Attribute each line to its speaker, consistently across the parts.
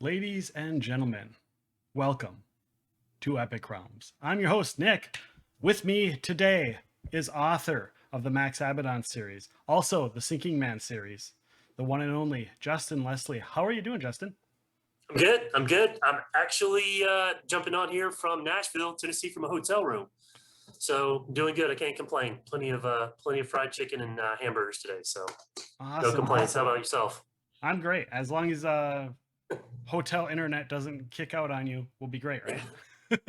Speaker 1: Ladies and gentlemen, welcome to Epic Realms. I'm your host, Nick. With me today is author of the Max Abaddon series, also the Sinking Man series, the one and only Justin Leslie. How are you doing, Justin?
Speaker 2: I'm good. I'm actually jumping on here from Nashville, Tennessee, from a hotel room. So doing good. I can't complain. Plenty of fried chicken and hamburgers today. So no
Speaker 1: Awesome.
Speaker 2: complaints. How about yourself?
Speaker 1: I'm great. As long as hotel internet doesn't kick out on you, we'll be great, right?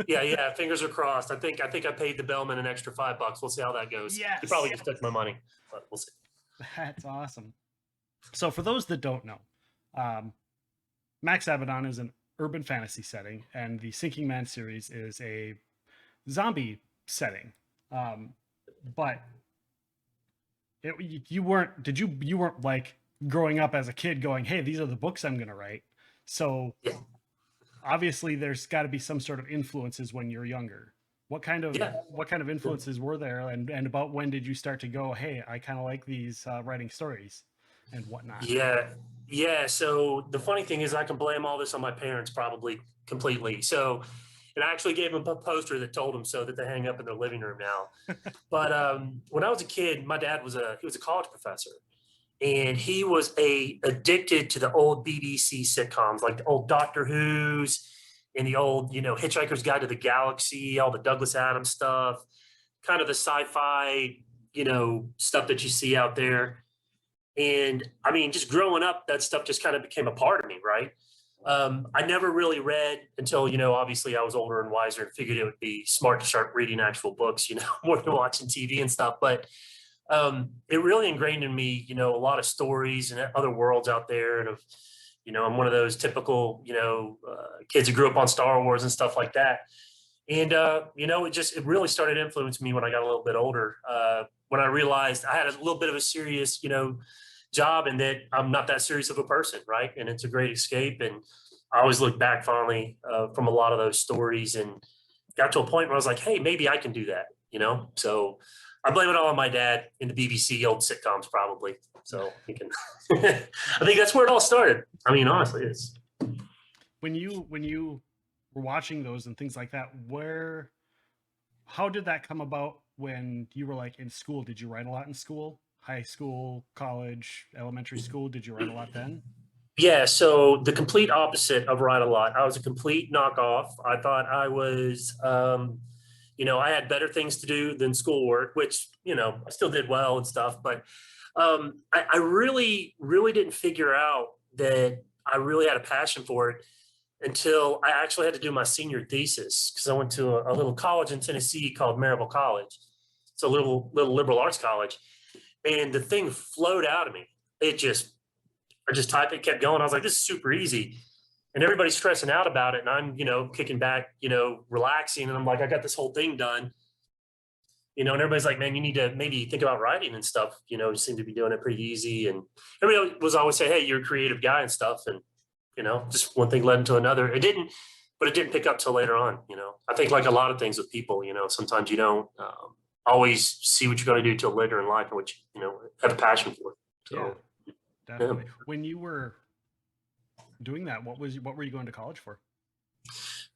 Speaker 2: Yeah. Fingers are crossed. I think I paid the bellman an extra $5. We'll see how that goes.
Speaker 1: Yes.
Speaker 2: He probably just took my money, but we'll see.
Speaker 1: That's awesome. So for those that don't know, Max Abaddon is an urban fantasy setting, and the Sinking Man series is a zombie setting. But you weren't like growing up as a kid going, hey, these are the books I'm going to write. So
Speaker 2: Yeah.
Speaker 1: obviously there's got to be some sort of influences when you're younger. What kind of influences were there, and about when did you start to go, hey, I kind of like these writing stories and whatnot?
Speaker 2: Yeah. So the funny thing is I can blame all this on my parents probably completely. So, and I actually gave them a poster that told them so that they hang up in their living room now. But when I was a kid, my dad was a college professor, and he was addicted to the old BBC sitcoms, like the old Doctor Who's and the old, Hitchhiker's Guide to the Galaxy, all the Douglas Adams stuff, kind of the sci-fi, stuff that you see out there. And I mean, just growing up, that stuff just kind of became a part of me, right? I never really read until, obviously I was older and wiser and figured it would be smart to start reading actual books, more than watching TV and stuff. But it really ingrained in me, a lot of stories and other worlds out there. And I'm one of those typical, kids who grew up on Star Wars and stuff like that. And, it really started influencing me when I got a little bit older. When I realized I had a little bit of a serious, job, and that I'm not that serious of a person, right? And it's a great escape. And I always look back fondly from a lot of those stories, and got to a point where I was like, hey, maybe I can do that, So I blame it all on my dad in the BBC old sitcoms, probably. So you can, I think that's where it all started. I mean, honestly, it's
Speaker 1: When you were watching those and things like that, how did that come about when you were like in school? Did you write a lot in school? High school, college, elementary school? Did you write a lot then?
Speaker 2: Yeah, so the complete opposite of write a lot. I was a complete knockoff. I thought I was, I had better things to do than schoolwork, which, I still did well and stuff. But I really, really didn't figure out that I really had a passion for it until I actually had to do my senior thesis, because I went to a little college in Tennessee called Maryville College. It's a little liberal arts college. And the thing flowed out of me. I just typed it, kept going. I was like, this is super easy. And everybody's stressing out about it. And I'm, kicking back, relaxing. And I'm like, I got this whole thing done. And everybody's like, man, you need to maybe think about writing and stuff. You seem to be doing it pretty easy. And everybody was always saying, hey, you're a creative guy and stuff. And, just one thing led into another. It didn't pick up till later on. I think like a lot of things with people, sometimes you don't always see what you're going to do till later in life, and which, have a passion for. So,
Speaker 1: yeah, definitely. Yeah. When you were doing that, what were you going to college for?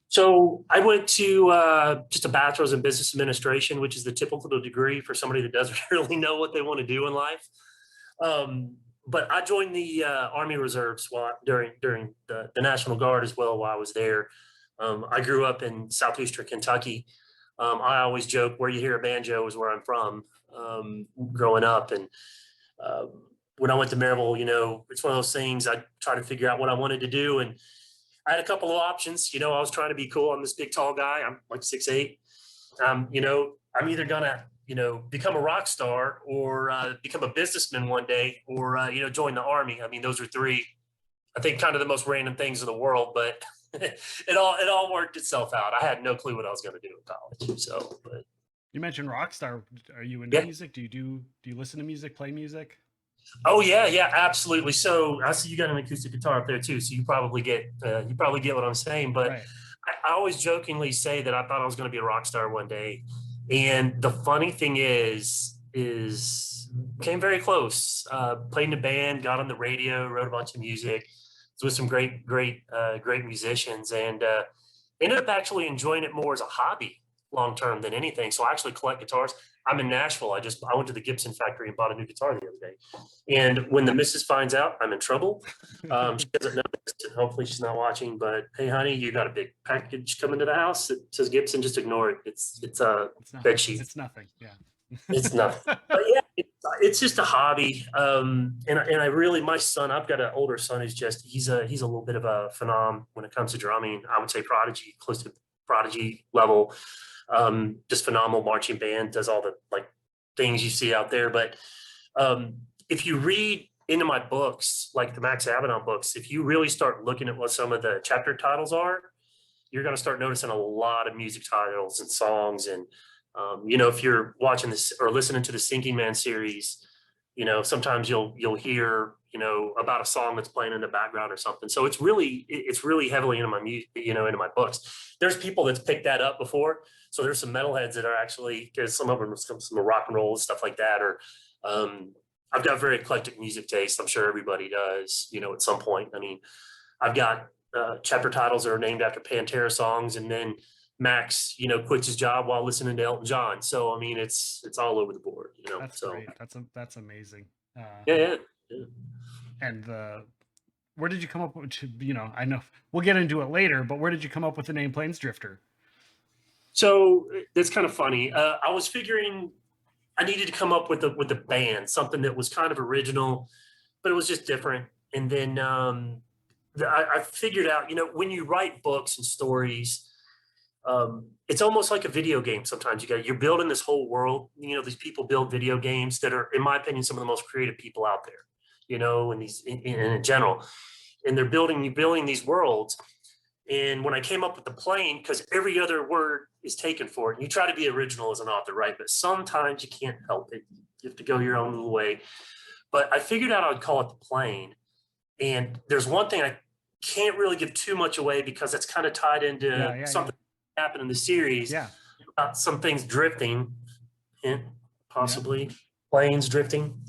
Speaker 2: So I went to just a bachelor's in business administration, which is the typical degree for somebody that doesn't really know what they want to do in life. But I joined the Army Reserves during the National Guard as well while I was there. I grew up in southeastern Kentucky. I always joke, where you hear a banjo is where I'm from, growing up. And when I went to Maryville, it's one of those things I try to figure out what I wanted to do. And I had a couple of options. I was trying to be cool. I'm this big, tall guy. I'm like 6'8". I'm either going to, become a rock star or become a businessman one day, or, join the Army. I mean, those are three, I think, kind of the most random things in the world, but it all worked itself out. I had no clue what I was going to do in college. So, but
Speaker 1: you mentioned rock star. Are you into music? Do you listen to music, play music?
Speaker 2: Oh yeah, absolutely. So I see you got an acoustic guitar up there too. So you probably get what I'm saying. But right. I always jokingly say that I thought I was going to be a rock star one day. And the funny thing is came very close. Played in a band, got on the radio, wrote a bunch of music. with some great musicians, and ended up actually enjoying it more as a hobby long term than anything. So I actually collect guitars. I'm in Nashville. I went to the Gibson factory and bought a new guitar the other day. And when the missus finds out, I'm in trouble. She doesn't know this, and hopefully she's not watching. But hey, honey, you got a big package coming to the house. It says Gibson. Just ignore it. It's a bed sheet.
Speaker 1: It's nothing. Yeah.
Speaker 2: It's nothing. But yeah, it's just a hobby. And I really, my son, I've got an older son who's he's a little bit of a phenom when it comes to drumming. I would say prodigy, close to prodigy level. Just phenomenal marching band, does all the like things you see out there. But if you read into my books, like the Max Abaddon books, if you really start looking at what some of the chapter titles are, you're going to start noticing a lot of music titles and songs. And if you're watching this or listening to the Sinking Man series, sometimes you'll hear, about a song that's playing in the background or something. So it's really heavily into my music, into my books. There's people that's picked that up before. So there's some metalheads that are actually, because some of them some rock and roll and stuff like that. Or I've got very eclectic music taste. I'm sure everybody does, at some point. I mean, I've got chapter titles that are named after Pantera songs, and then Max, quits his job while listening to Elton John. So I mean, it's all over the board.
Speaker 1: That's
Speaker 2: so
Speaker 1: great. That's amazing.
Speaker 2: Yeah.
Speaker 1: And where did you come up with? I know we'll get into it later, but where did you come up with the name Plains Drifter?
Speaker 2: So that's kind of funny. I was figuring I needed to come up with a band, something that was kind of original, but it was just different. And then I figured out, when you write books and stories, it's almost like a video game. Sometimes you're building this whole world. These people build video games that are, in my opinion, some of the most creative people out there. And these in general, and you're building these worlds. And when I came up with the plane, because every other word is taken for it, and you try to be original as an author, right? But sometimes you can't help it. You have to go your own little way. But I figured out I would call it the plane. And there's one thing I can't really give too much away because it's kind of tied into something that happened in the series about some things drifting, and possibly planes drifting.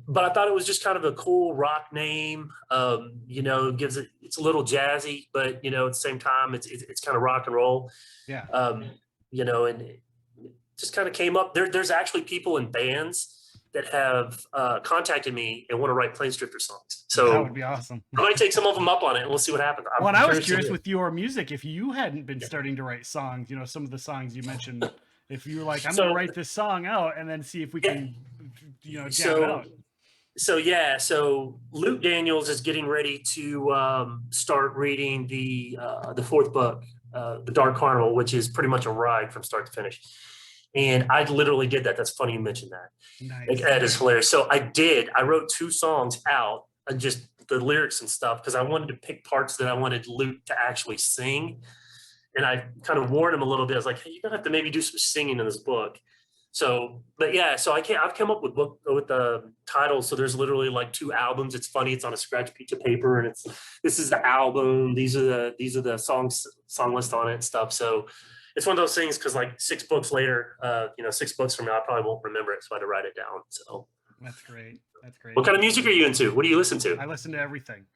Speaker 2: But I thought it was just kind of a cool rock name. It's a little jazzy, but at the same time, it's kind of rock and roll.
Speaker 1: Yeah.
Speaker 2: And it just kind of came up. There's actually people in bands that have contacted me and want to write Plains Drifter songs. So
Speaker 1: that would be awesome.
Speaker 2: I might take some of them up on it, and we'll see what happens.
Speaker 1: I was curious with your music, if you hadn't been starting to write songs, some of the songs you mentioned, if you were like, I'm going to write this song out and then see if we can, jam it out.
Speaker 2: So Luke Daniels is getting ready to start reading the fourth book, The Dark Carnival, which is pretty much a ride from start to finish. And I literally did that. That's funny you mentioned that.
Speaker 1: Nice.
Speaker 2: That is hilarious. So I wrote 2 songs out, just the lyrics and stuff, because I wanted to pick parts that I wanted Luke to actually sing. And I kind of warned him a little bit. I was like, hey, you're going to have to maybe do some singing in this book. So I've come up with the titles. So there's literally like 2 albums. It's funny. It's on a scratch piece of paper, and this is the album. These are the song list on it and stuff. So it's one of those things, because like 6 books later, 6 books from now, I probably won't remember it. So I had to write it down. So
Speaker 1: that's great. That's great.
Speaker 2: What kind of music are you into? What do you listen to?
Speaker 1: I listen to everything.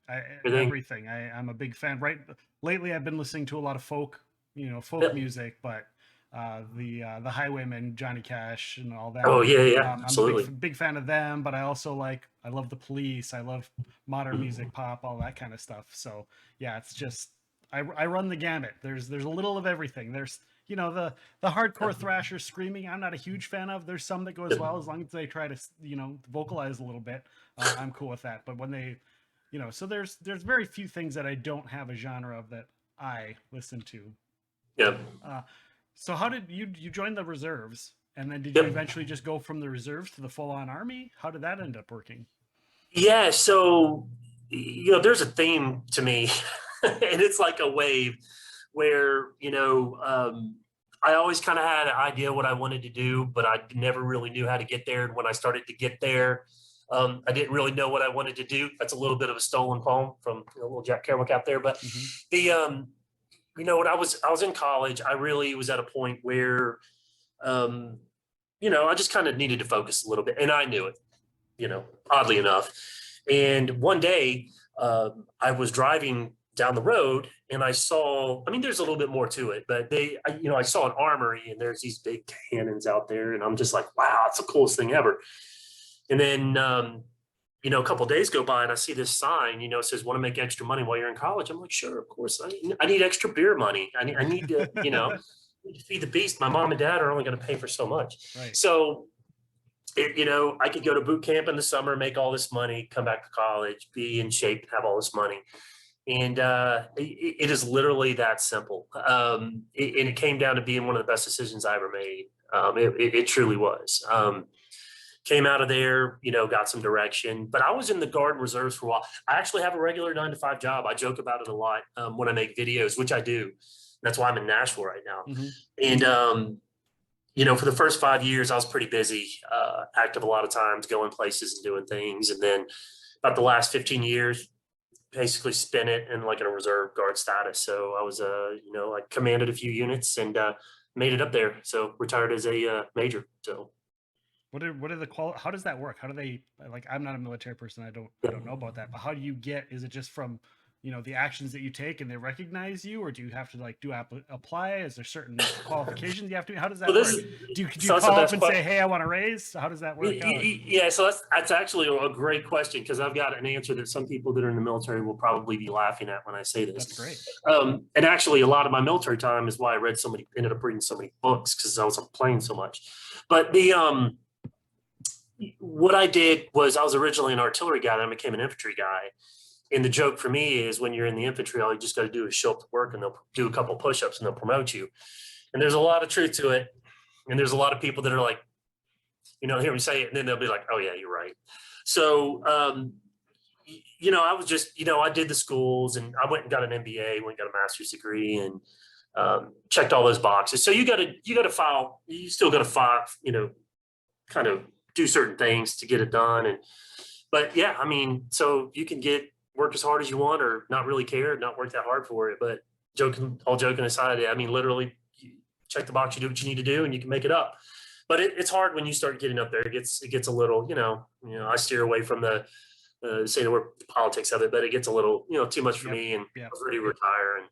Speaker 1: Everything. I'm a big fan. Right. Lately, I've been listening to a lot of folk music, but the Highwaymen, Johnny Cash, and all that.
Speaker 2: Oh yeah,
Speaker 1: I'm
Speaker 2: absolutely.
Speaker 1: a big fan of them, but I also I love the Police. I love modern music, pop, all that kind of stuff. So yeah, it's just I run the gamut. There's a little of everything. There's the hardcore thrasher screaming, I'm not a huge fan of. There's some that go as well, as long as they try to vocalize a little bit. I'm cool with that. But when they so there's very few things that I don't have a genre of that I listen to.
Speaker 2: Yeah.
Speaker 1: So how did you join the reserves, and then did you eventually just go from the reserves to the full-on army? How did that end up working?
Speaker 2: Yeah, so there's a theme to me, and it's like a wave where I always kind of had an idea what I wanted to do, but I never really knew how to get there. And when I started to get there, I didn't really know what I wanted to do. That's a little bit of a stolen poem from little Jack Kerouac out there, but when I was in college, I really was at a point where, I just kind of needed to focus a little bit, and I knew it, oddly enough. And one day I was driving down the road and I saw, I mean, there's a little bit more to it, but I saw an armory and there's these big cannons out there. And I'm just like, wow, it's the coolest thing ever. And then, a couple of days go by and I see this sign, it says, want to make extra money while you're in college. I'm like, sure, of course. I need extra beer money. I need to, need to feed the beast. My mom and dad are only going to pay for so much.
Speaker 1: Right.
Speaker 2: So, I could go to boot camp in the summer, make all this money, come back to college, be in shape, have all this money. And it is literally that simple. And it came down to being one of the best decisions I ever made. It truly was. Came out of there, got some direction, but I was in the Guard and Reserves for a while. I actually have a regular 9-to-5 job. I joke about it a lot when I make videos, which I do. That's why I'm in Nashville right now.
Speaker 1: Mm-hmm.
Speaker 2: And, for the first 5 years, I was pretty busy, active a lot of times, going places and doing things. And then about the last 15 years, basically spent it in like in a reserve guard status. So I was, I commanded a few units and made it up there. So retired as a major. So.
Speaker 1: What are the how does that work? How do they, like, I'm not a military person. I don't know about that, but how do you get, is it just from, the actions that you take and they recognize you, or do you have to like apply? Is there certain qualifications you have to, how does that work? Do you call up and say, hey, I want to raise? How does that work out?
Speaker 2: Yeah. So that's actually a great question, because I've got an answer that some people that are in the military will probably be laughing at when I say this.
Speaker 1: That's great.
Speaker 2: And actually a lot of my military time is why I ended up reading so many books, because I was on planes so much. But what I did was, I was originally an artillery guy, then I became an infantry guy. And the joke for me is, when you're in the infantry, all you just got to do is show up to work and they'll do a couple push-ups and they'll promote you. And there's a lot of truth to it. And there's a lot of people that are like, hear me say it, and then they'll be like, oh yeah, you're right. So, I was just, I did the schools and I went and got an MBA, went and got a master's degree, and checked all those boxes. So you still got to file, kind of do certain things to get it done. But yeah, I mean, so you can work as hard as you want, or not really care, not work that hard for it. But all joking aside, I mean, literally, you check the box, you do what you need to do, and you can make it up. But it's hard when you start getting up there. It gets a little, I steer away from the say the word politics of it, but it gets a little, too much for me, and I was ready to retire and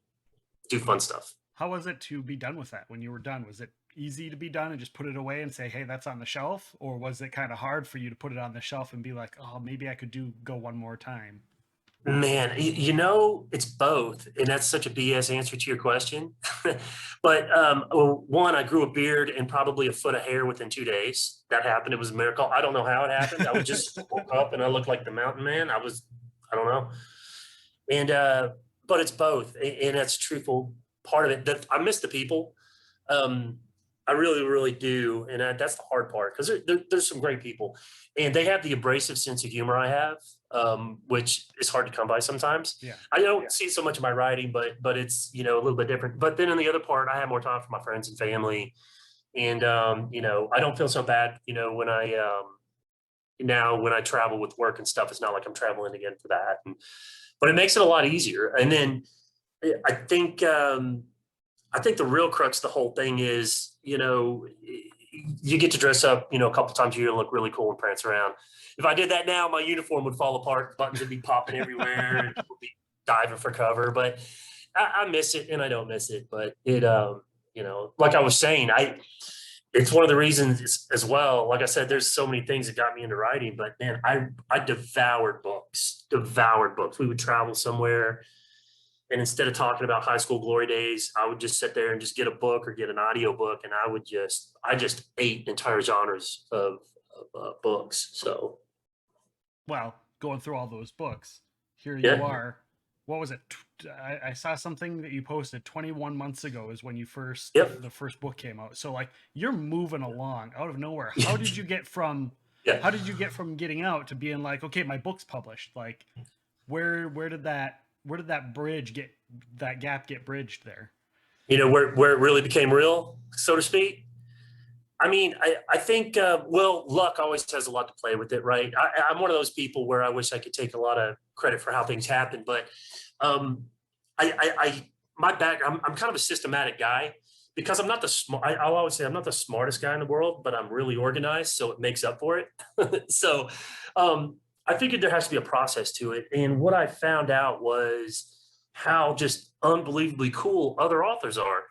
Speaker 2: do fun stuff.
Speaker 1: How was it to be done with that when you were done? Was it easy to be done and just put it away and say, hey, that's on the shelf? Or was it kind of hard for you to put it on the shelf and be like, oh, maybe I could go one more time?
Speaker 2: Man, it's both. And that's such a BS answer to your question. But one, I grew a beard and probably a foot of hair within 2 days. That happened. It was a miracle. I don't know how it happened. I was just woke up and I looked like the mountain man. I don't know. And, but it's both. And that's truthful part of it. I miss the people. I really, really do. And that's the hard part, because there's some great people, and they have the abrasive sense of humor I have, which is hard to come by sometimes.
Speaker 1: Yeah.
Speaker 2: I don't see so much of my writing, but it's, a little bit different. But then in the other part, I have more time for my friends and family. And, I don't feel so bad, when when I travel with work and stuff. It's not like I'm traveling again for that. But it makes it a lot easier. And then I think the real crux of the whole thing is, you get to dress up, a couple times a year and look really cool and prance around. If I did that now, my uniform would fall apart, buttons would be popping everywhere, and people would be diving for cover. But I miss it, and I don't miss it. But it, like I was saying, it's one of the reasons as well. Like I said, there's so many things that got me into writing. But man, I devoured books. We would travel somewhere, and instead of talking about high school glory days, I would just sit there and just get a book or get an audio book. And I just ate entire genres of books. So.
Speaker 1: Well, going through all those books, here
Speaker 2: Yeah.
Speaker 1: you are. What was it? I saw something that you posted 21 months ago is when the first book came out. So like, you're moving along out of nowhere. How did you get from getting out to being like, okay, my book's published? Like, where did that gap get bridged there?
Speaker 2: Where it really became real, so to speak. I mean, I think, luck always has a lot to play with it, right? I'm one of those people where I wish I could take a lot of credit for how things happen, but my background, I'm kind of a systematic guy, because I'm not I'll always say I'm not the smartest guy in the world, but I'm really organized, so it makes up for it. So I figured there has to be a process to it. And what I found out was how just unbelievably cool other authors are.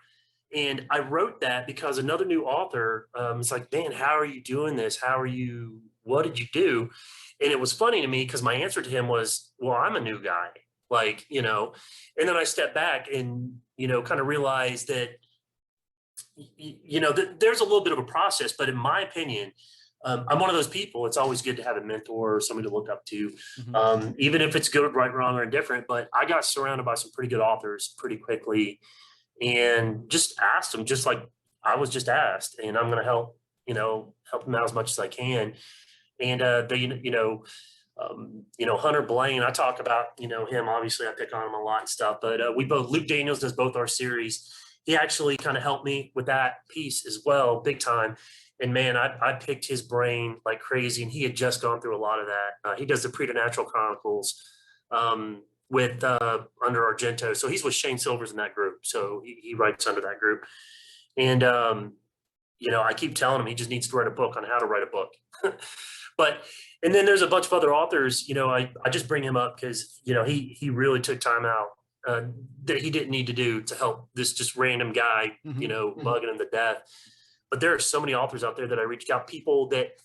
Speaker 2: And I wrote that because another new author is like, man, how are you doing this? What did you do? And it was funny to me because my answer to him was, well, I'm a new guy. Like, and then I stepped back and, kind of realized that, there's a little bit of a process, but in my opinion, I'm one of those people. It's always good to have a mentor or somebody to look up to, even if it's good, right, wrong, or indifferent. But I got surrounded by some pretty good authors pretty quickly, and just asked them, just like I was just asked, and I'm going to help them out as much as I can. And Hunter Blaine, I talk about, him. Obviously, I pick on him a lot and stuff. But Luke Daniels does both our series. He actually kind of helped me with that piece as well, big time. And man, I picked his brain like crazy, and he had just gone through a lot of that. He does the Preternatural Chronicles with under Argento, so he's with Shane Silvers in that group. So he writes under that group, and I keep telling him he just needs to write a book on how to write a book. And then there's a bunch of other authors. I just bring him up because he really took time out that he didn't need to do to help this just random guy, bugging him to death. But there are so many authors out there that I reached out, people that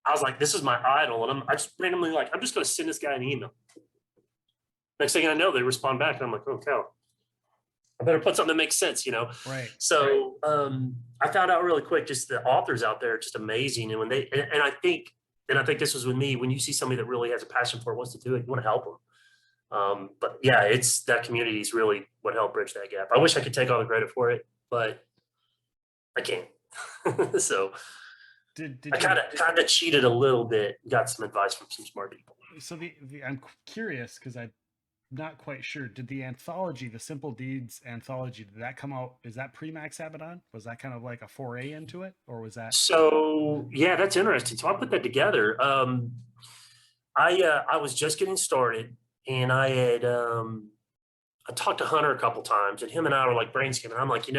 Speaker 2: I was like, this is my idol. And I just randomly like, I'm just going to send this guy an email. Next thing I know, they respond back. And I'm like, oh, cow. I better put something that makes sense,
Speaker 1: Right.
Speaker 2: So I found out really quick, just the authors out there are just amazing. And when I think this was with me, when you see somebody that really has a passion for it, wants to do it, you want to help them. But yeah, it's that community is really what helped bridge that gap. I wish I could take all the credit for it, but I can't. So I kind of cheated a little bit, got some advice from some smart people.
Speaker 1: So I'm curious because I'm not quite sure. Did the anthology, the Simple Deeds anthology, did that come out? Is that pre-Max Abaddon? Was that kind of like a foray into it, or was that?
Speaker 2: So yeah, that's interesting. So I put that together. I was just getting started, and I had I talked to Hunter a couple times, and him and I were like brainstorming. I'm like,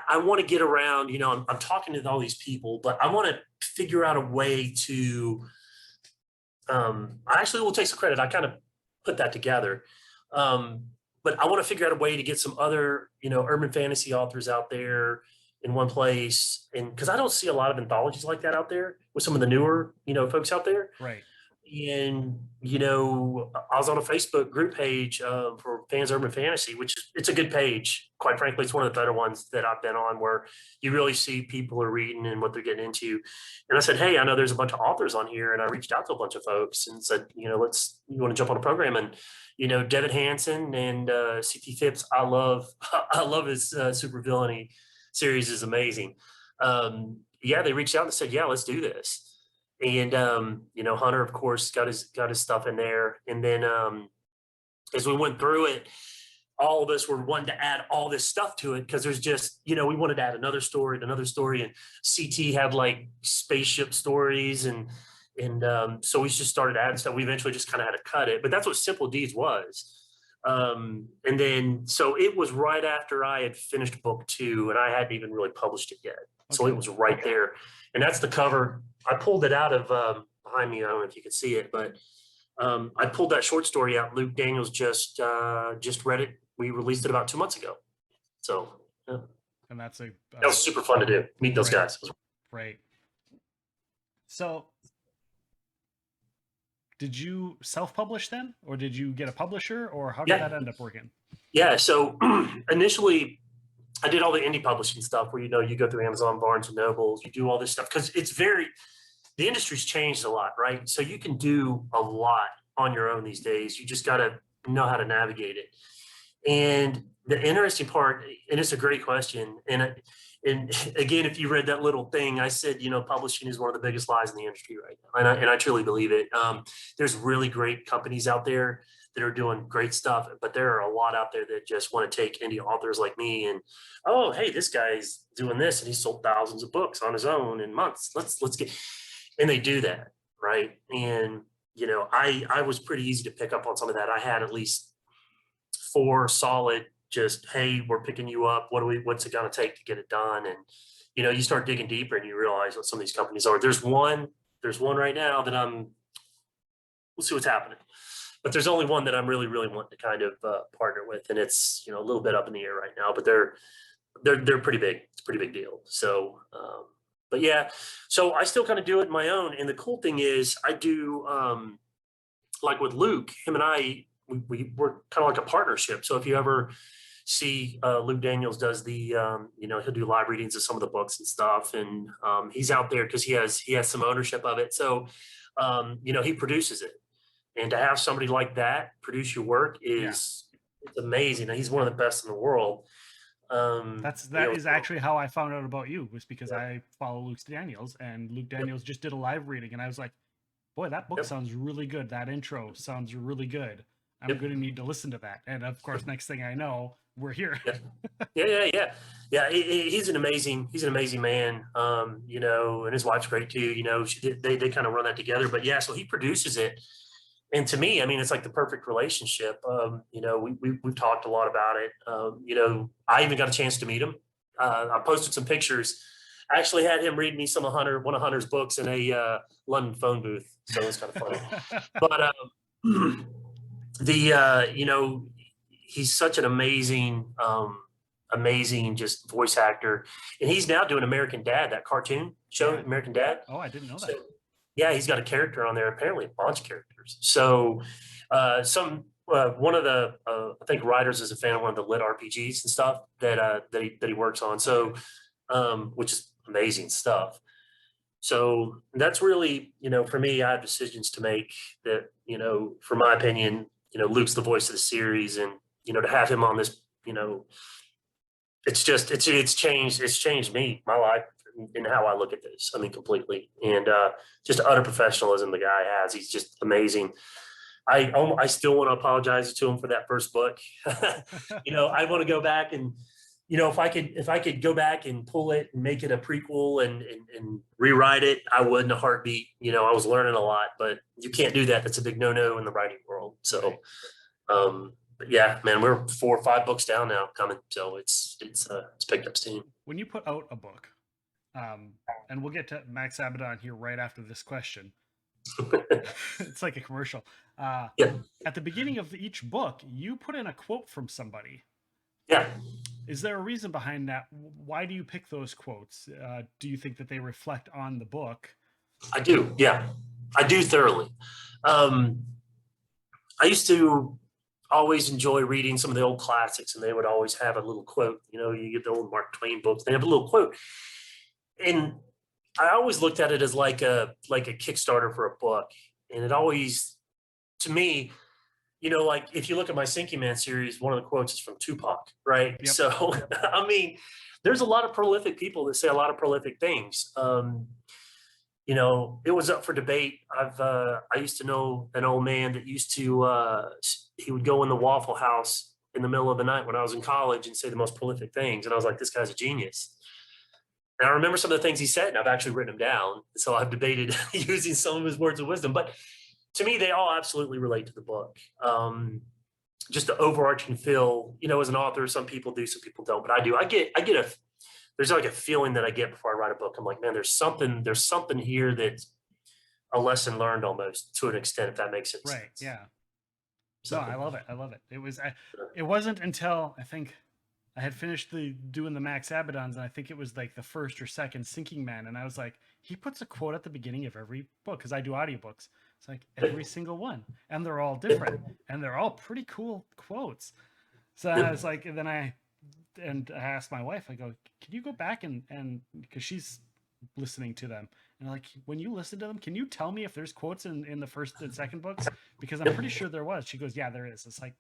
Speaker 2: I want to get around, I'm talking to all these people, but I want to figure out a way to, I actually will take some credit. I kind of put that together. But I want to figure out a way to get some other, urban fantasy authors out there in one place. And because I don't see a lot of anthologies like that out there with some of the newer, folks out there.
Speaker 1: Right.
Speaker 2: And, I was on a Facebook group page for Fans Urban Fantasy, which it's a good page. Quite frankly, it's one of the better ones that I've been on, where you really see people are reading and what they're getting into. And I said, hey, I know there's a bunch of authors on here. And I reached out to a bunch of folks and said, you want to jump on a program? And, Devin Hansen and C.T. Phipps, I love his supervillainy series is amazing. They reached out and said, yeah, let's do this. And Hunter, of course, got his stuff in there. And then as we went through it, all of us were wanting to add all this stuff to it because there's just, we wanted to add another story. And CT had like spaceship stories, and so we just started adding stuff. We eventually just kind of had to cut it, but that's what Simple Deeds was. And then so it was right after I had finished book 2, and I hadn't even really published it yet. Okay. So it was right there. And that's the cover. I pulled it out of behind me. I don't know if you can see it, but I pulled that short story out. Luke Daniels just read it. We released it about 2 months ago. So yeah.
Speaker 1: And that
Speaker 2: was super fun to do. Meet those guys.
Speaker 1: Right. So did you self-publish then, or did you get a publisher, or how did that end up working?
Speaker 2: Yeah. So initially, I did all the indie publishing stuff where, you go through Amazon, Barnes and Nobles, you do all this stuff because the industry's changed a lot, right? So you can do a lot on your own these days. You just got to know how to navigate it. And the interesting part, and it's a great question. And again, if you read that little thing, I said, publishing is one of the biggest lies in the industry right now. And I truly believe it. There's really great companies out there that are doing great stuff, but there are a lot out there that just want to take indie authors like me and, oh, hey, this guy's doing this and he sold thousands of books on his own in months. Let's get, and they do that, right? And I was pretty easy to pick up on some of that. I had at least 4 solid, just, hey, we're picking you up. What's it gonna take to get it done? And you start digging deeper and you realize what some of these companies are. There's one There's one right now that we'll see what's happening. But there's only one that I'm really, really wanting to kind of partner with, and it's a little bit up in the air right now. But they're pretty big. It's a pretty big deal. So, but yeah, so I still kind of do it on my own. And the cool thing is, I do like with Luke, him and I, we're kind of like a partnership. So if you ever see Luke Daniels does the he'll do live readings of some of the books and stuff, and he's out there because he has some ownership of it. So he produces it. And to have somebody like that produce your work is it's amazing. And he's one of the best in the world.
Speaker 1: That is actually how I found out about you, was because I follow Luke Daniels, and Luke Daniels just did a live reading, and I was like, boy, that book sounds really good. That intro sounds really good. I'm going to need to listen to that. And of course, next thing I know, we're here.
Speaker 2: Yeah. He's an amazing man. And his wife's great too. They kind of run that together. But yeah, so he produces it. And to me, I mean, it's like the perfect relationship. We've talked a lot about it. I even got a chance to meet him. I posted some pictures. I actually had him read me one of Hunter's books in a London phone booth. So it was kind of funny. But he's such an amazing just voice actor. And he's now doing American Dad, that cartoon show, American Dad.
Speaker 1: Oh, I didn't know that.
Speaker 2: Yeah, he's got a character on there, apparently a bunch of characters. So one of the I think writers is a fan of one of the lit RPGs and stuff that he works on. So which is amazing stuff. So that's really, for me, I have decisions to make that, for my opinion, Luke's the voice of the series, and to have him on this, it's changed me, my life, and how I look at this. I mean, completely. And just utter professionalism the guy has. He's just amazing. I still want to apologize to him for that first book. I want to go back and, if I could go back and pull it and make it a prequel and rewrite it, I would in a heartbeat. I was learning a lot, but you can't do that. That's a big no-no in the writing world. So, but yeah, man, we're 4 or 5 books down now coming. So it's picked up steam.
Speaker 1: When you put out a book, and we'll get to Max Abaddon here right after this question. It's like a commercial. At the beginning of each book, you put in a quote from somebody.
Speaker 2: Yeah.
Speaker 1: Is there a reason behind that? Why do you pick those quotes? Do you think that they reflect on the book?
Speaker 2: I do. Yeah, I do thoroughly. I used to always enjoy reading some of the old classics, and they would always have a little quote. You get the old Mark Twain books, they have a little quote. And I always looked at it as like a Kickstarter for a book. And it always, to me, like if you look at my Sinking Man series, one of the quotes is from Tupac, right? Yep. So, I mean, there's a lot of prolific people that say a lot of prolific things. It was up for debate. I used to know an old man that used to, he would go in the Waffle House in the middle of the night when I was in college and say the most prolific things. And I was like, this guy's a genius. And I remember some of the things he said, and I've actually written them down. So I've debated using some of his words of wisdom. But to me, they all absolutely relate to the book. Just the overarching feel, as an author, some people do, some people don't. But I do. There's like a feeling that I get before I write a book. I'm like, man, there's something here that's a lesson learned almost, to an extent, if that makes sense.
Speaker 1: Right. Yeah. So I love it. It wasn't until I think I had finished doing the Max Abaddons, and I think it was like the first or second Sinking Man, and I was like, he puts a quote at the beginning of every book, because I do audiobooks. It's like every single one, and they're all different, and they're all pretty cool quotes. So I was like, and then I asked my wife, I go, can you go back and because she's listening to them, and like, when you listen to them, can you tell me if there's quotes in the first and second books? Because I'm pretty sure there was. She goes, yeah, there is. It's like,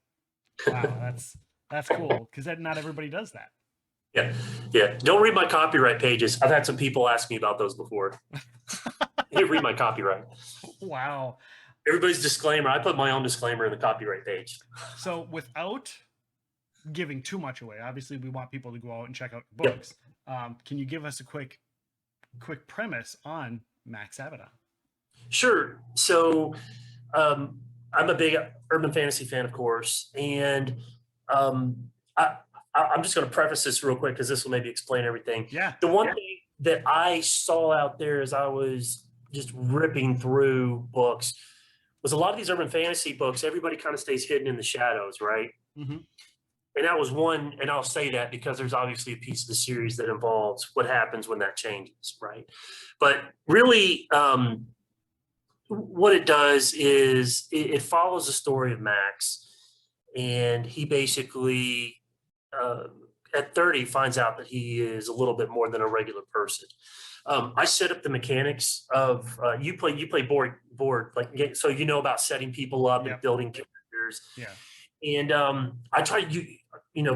Speaker 1: wow, that's cool, because not everybody does that.
Speaker 2: Yeah. Don't read my copyright pages. I've had some people ask me about those before. You read my copyright.
Speaker 1: Wow.
Speaker 2: Everybody's disclaimer. I put my own disclaimer in the copyright page.
Speaker 1: So without giving too much away, obviously we want people to go out and check out the books. Can you give us a quick premise on Max Abaddon?
Speaker 2: Sure. So I'm a big urban fantasy fan, of course, and I'm just going to preface this real quick because this will maybe explain everything.
Speaker 1: Yeah.
Speaker 2: The one thing that I saw out there as I was just ripping through books was a lot of these urban fantasy books, everybody kind of stays hidden in the shadows, right?
Speaker 1: Mm-hmm.
Speaker 2: And that was one, and I'll say that because there's obviously a piece of the series that involves what happens when that changes, right? But really, what it does is it follows the story of Max, and he basically, uh, at 30, finds out that he is a little bit more than a regular person. I set up the mechanics of you play board like so you know about setting people up and
Speaker 1: Yep.
Speaker 2: building characters,
Speaker 1: Yeah.
Speaker 2: and I try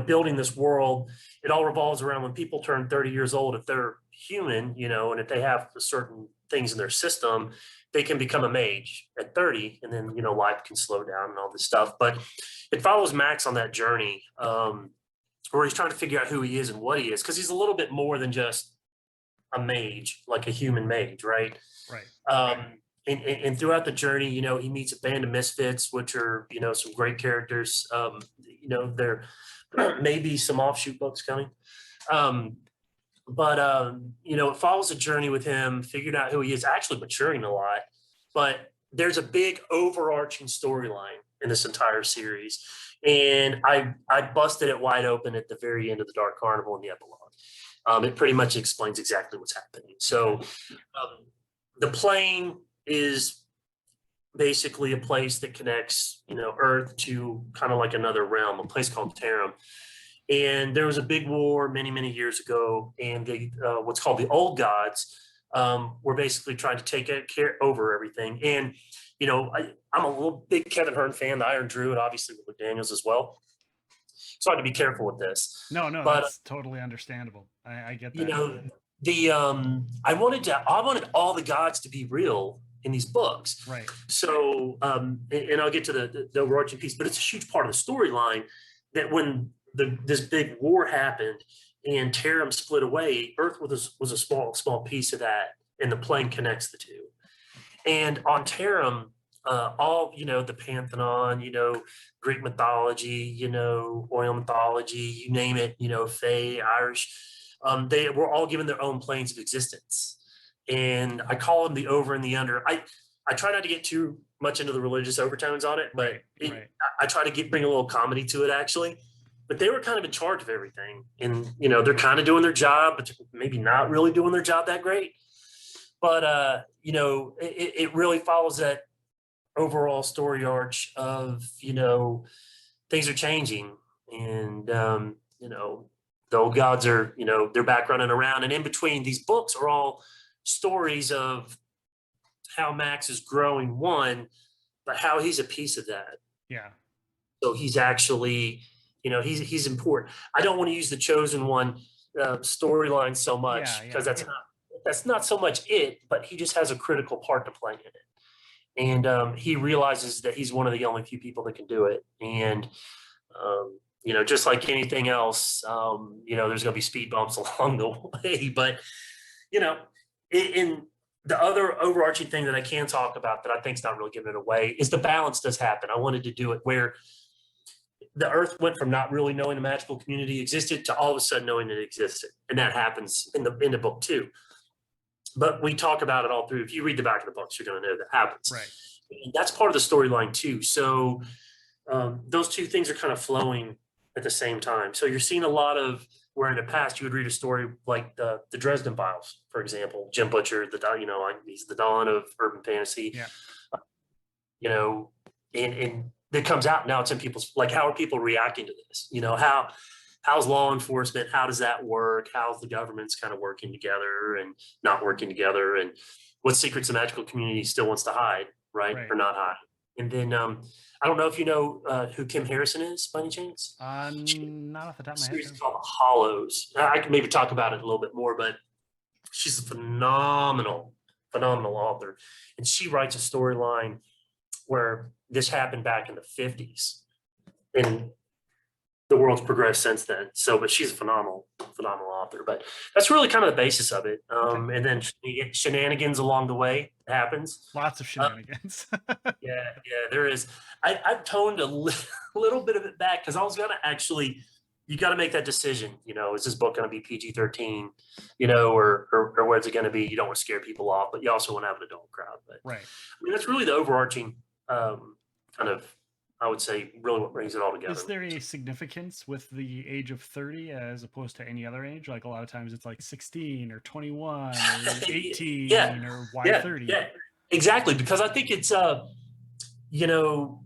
Speaker 2: building this world. It all revolves around when people turn 30 years old. If they're human, and if they have certain things in their system, they can become a mage at 30, and then life can slow down and all this stuff. But it follows Max on that journey, where he's trying to figure out who he is and what he is, because he's a little bit more than just a mage, like a human mage, right?
Speaker 1: Right.
Speaker 2: And throughout the journey, he meets a band of misfits, which are, some great characters. There may be some offshoot books coming. But it follows a journey with him, figuring out who he is, actually maturing a lot. But there's a big overarching storyline in this entire series. And I busted it wide open at the very end of the Dark Carnival in the epilogue. It pretty much explains exactly what's happening. So the plane is basically a place that connects, Earth to kind of like another realm, a place called Tarim. And there was a big war many, many years ago, and the what's called the old gods were basically trying to take over everything. And I'm a little big Kevin Hearn fan, the Iron Druid, obviously with Luke Daniels as well. So I had to be careful with this.
Speaker 1: No,
Speaker 2: But
Speaker 1: that's totally understandable. I get that.
Speaker 2: I wanted all the gods to be real in these books.
Speaker 1: Right.
Speaker 2: So and I'll get to the overarching piece, but it's a huge part of the storyline that when this big war happened and Tarim split away, Earth was a small piece of that, and the plane connects the two. And on Tarim, all the Pantheon, Greek mythology, oil mythology, you name it, Fae, Irish, they were all given their own planes of existence. And I call them the over and the under. I try not to get too much into the religious overtones on it, but
Speaker 1: right.
Speaker 2: I try to bring a little comedy to it, actually. But they were kind of in charge of everything, and they're kind of doing their job, but maybe not really doing their job that great. But it really follows that overall story arch of things are changing, and the old gods are they're back running around, and in between these books are all stories of how Max is growing, but how he's a piece of that.
Speaker 1: Yeah.
Speaker 2: So he's actually he's important. I don't want to use the Chosen One storyline so much because that's not so much it, but he just has a critical part to play in it. And he realizes that he's one of the only few people that can do it. And, just like anything else, there's going to be speed bumps along the way. But, in the other overarching thing that I can talk about that I think is not really giving it away is the balance does happen. I wanted to do it where the Earth went from not really knowing the magical community existed to all of a sudden knowing it existed. And that happens in the book too. But we talk about it all through. If you read the back of the books, you're going to know that happens.
Speaker 1: Right.
Speaker 2: And that's part of the storyline too. So those two things are kind of flowing at the same time. So you're seeing a lot of where in the past you would read a story like the Dresden Files, for example, Jim Butcher, he's the dawn of urban fantasy.
Speaker 1: Yeah.
Speaker 2: And it comes out now. It's in people's, like, how are people reacting to this? How's law enforcement? How does that work? How's the government's kind of working together and not working together? And what secrets the magical community still wants to hide, right? Or not hide? And then I don't know if you know who Kim Harrison is by any chance.
Speaker 1: Not off the top of my head.
Speaker 2: Series called Hollows. I can maybe talk about it a little bit more, but she's a phenomenal author, and she writes a storyline where this happened back in the 50s, and the world's progressed since then. So, but she's a phenomenal author. But that's really kind of the basis of it. And then shenanigans along the way happens.
Speaker 1: Lots of shenanigans.
Speaker 2: Yeah, there is. I've toned a little bit of it back because I was going to actually you got to make that decision. Is this book going to be PG-13, or what's it going to be? You don't want to scare people off, but you also want to have an adult crowd. But
Speaker 1: Right.
Speaker 2: I mean, that's really the overarching kind of, I would say, really what brings it all together.
Speaker 1: Is there a significance with the age of 30 as opposed to any other age? Like a lot of times it's like 16 or 21 or 18
Speaker 2: Yeah,
Speaker 1: or why
Speaker 2: yeah,
Speaker 1: 30?
Speaker 2: yeah, exactly. Because I think it's, you know,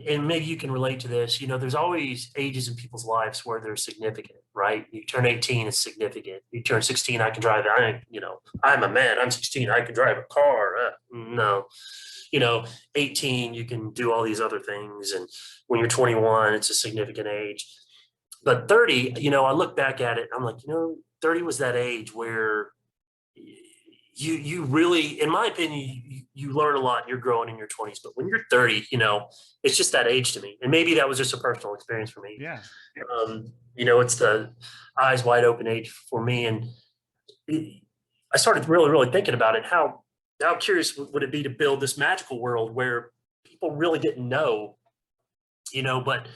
Speaker 2: and maybe you can relate to this. There's always ages in people's lives where they're significant, right? You turn 18, it's significant. You turn 16, I can drive. I'm a man. I'm 16. I can drive a car. No, 18, you can do all these other things, and when you're 21, it's a significant age. But 30, I look back at it, I'm like, 30 was that age where you really, in my opinion, you learn a lot and you're growing in your 20s. But when you're 30, it's just that age to me. And maybe that was just a personal experience for me.
Speaker 1: Yeah.
Speaker 2: It's the eyes wide open age for me. And I started really, really thinking about it. How curious would it be to build this magical world where people really didn't know, but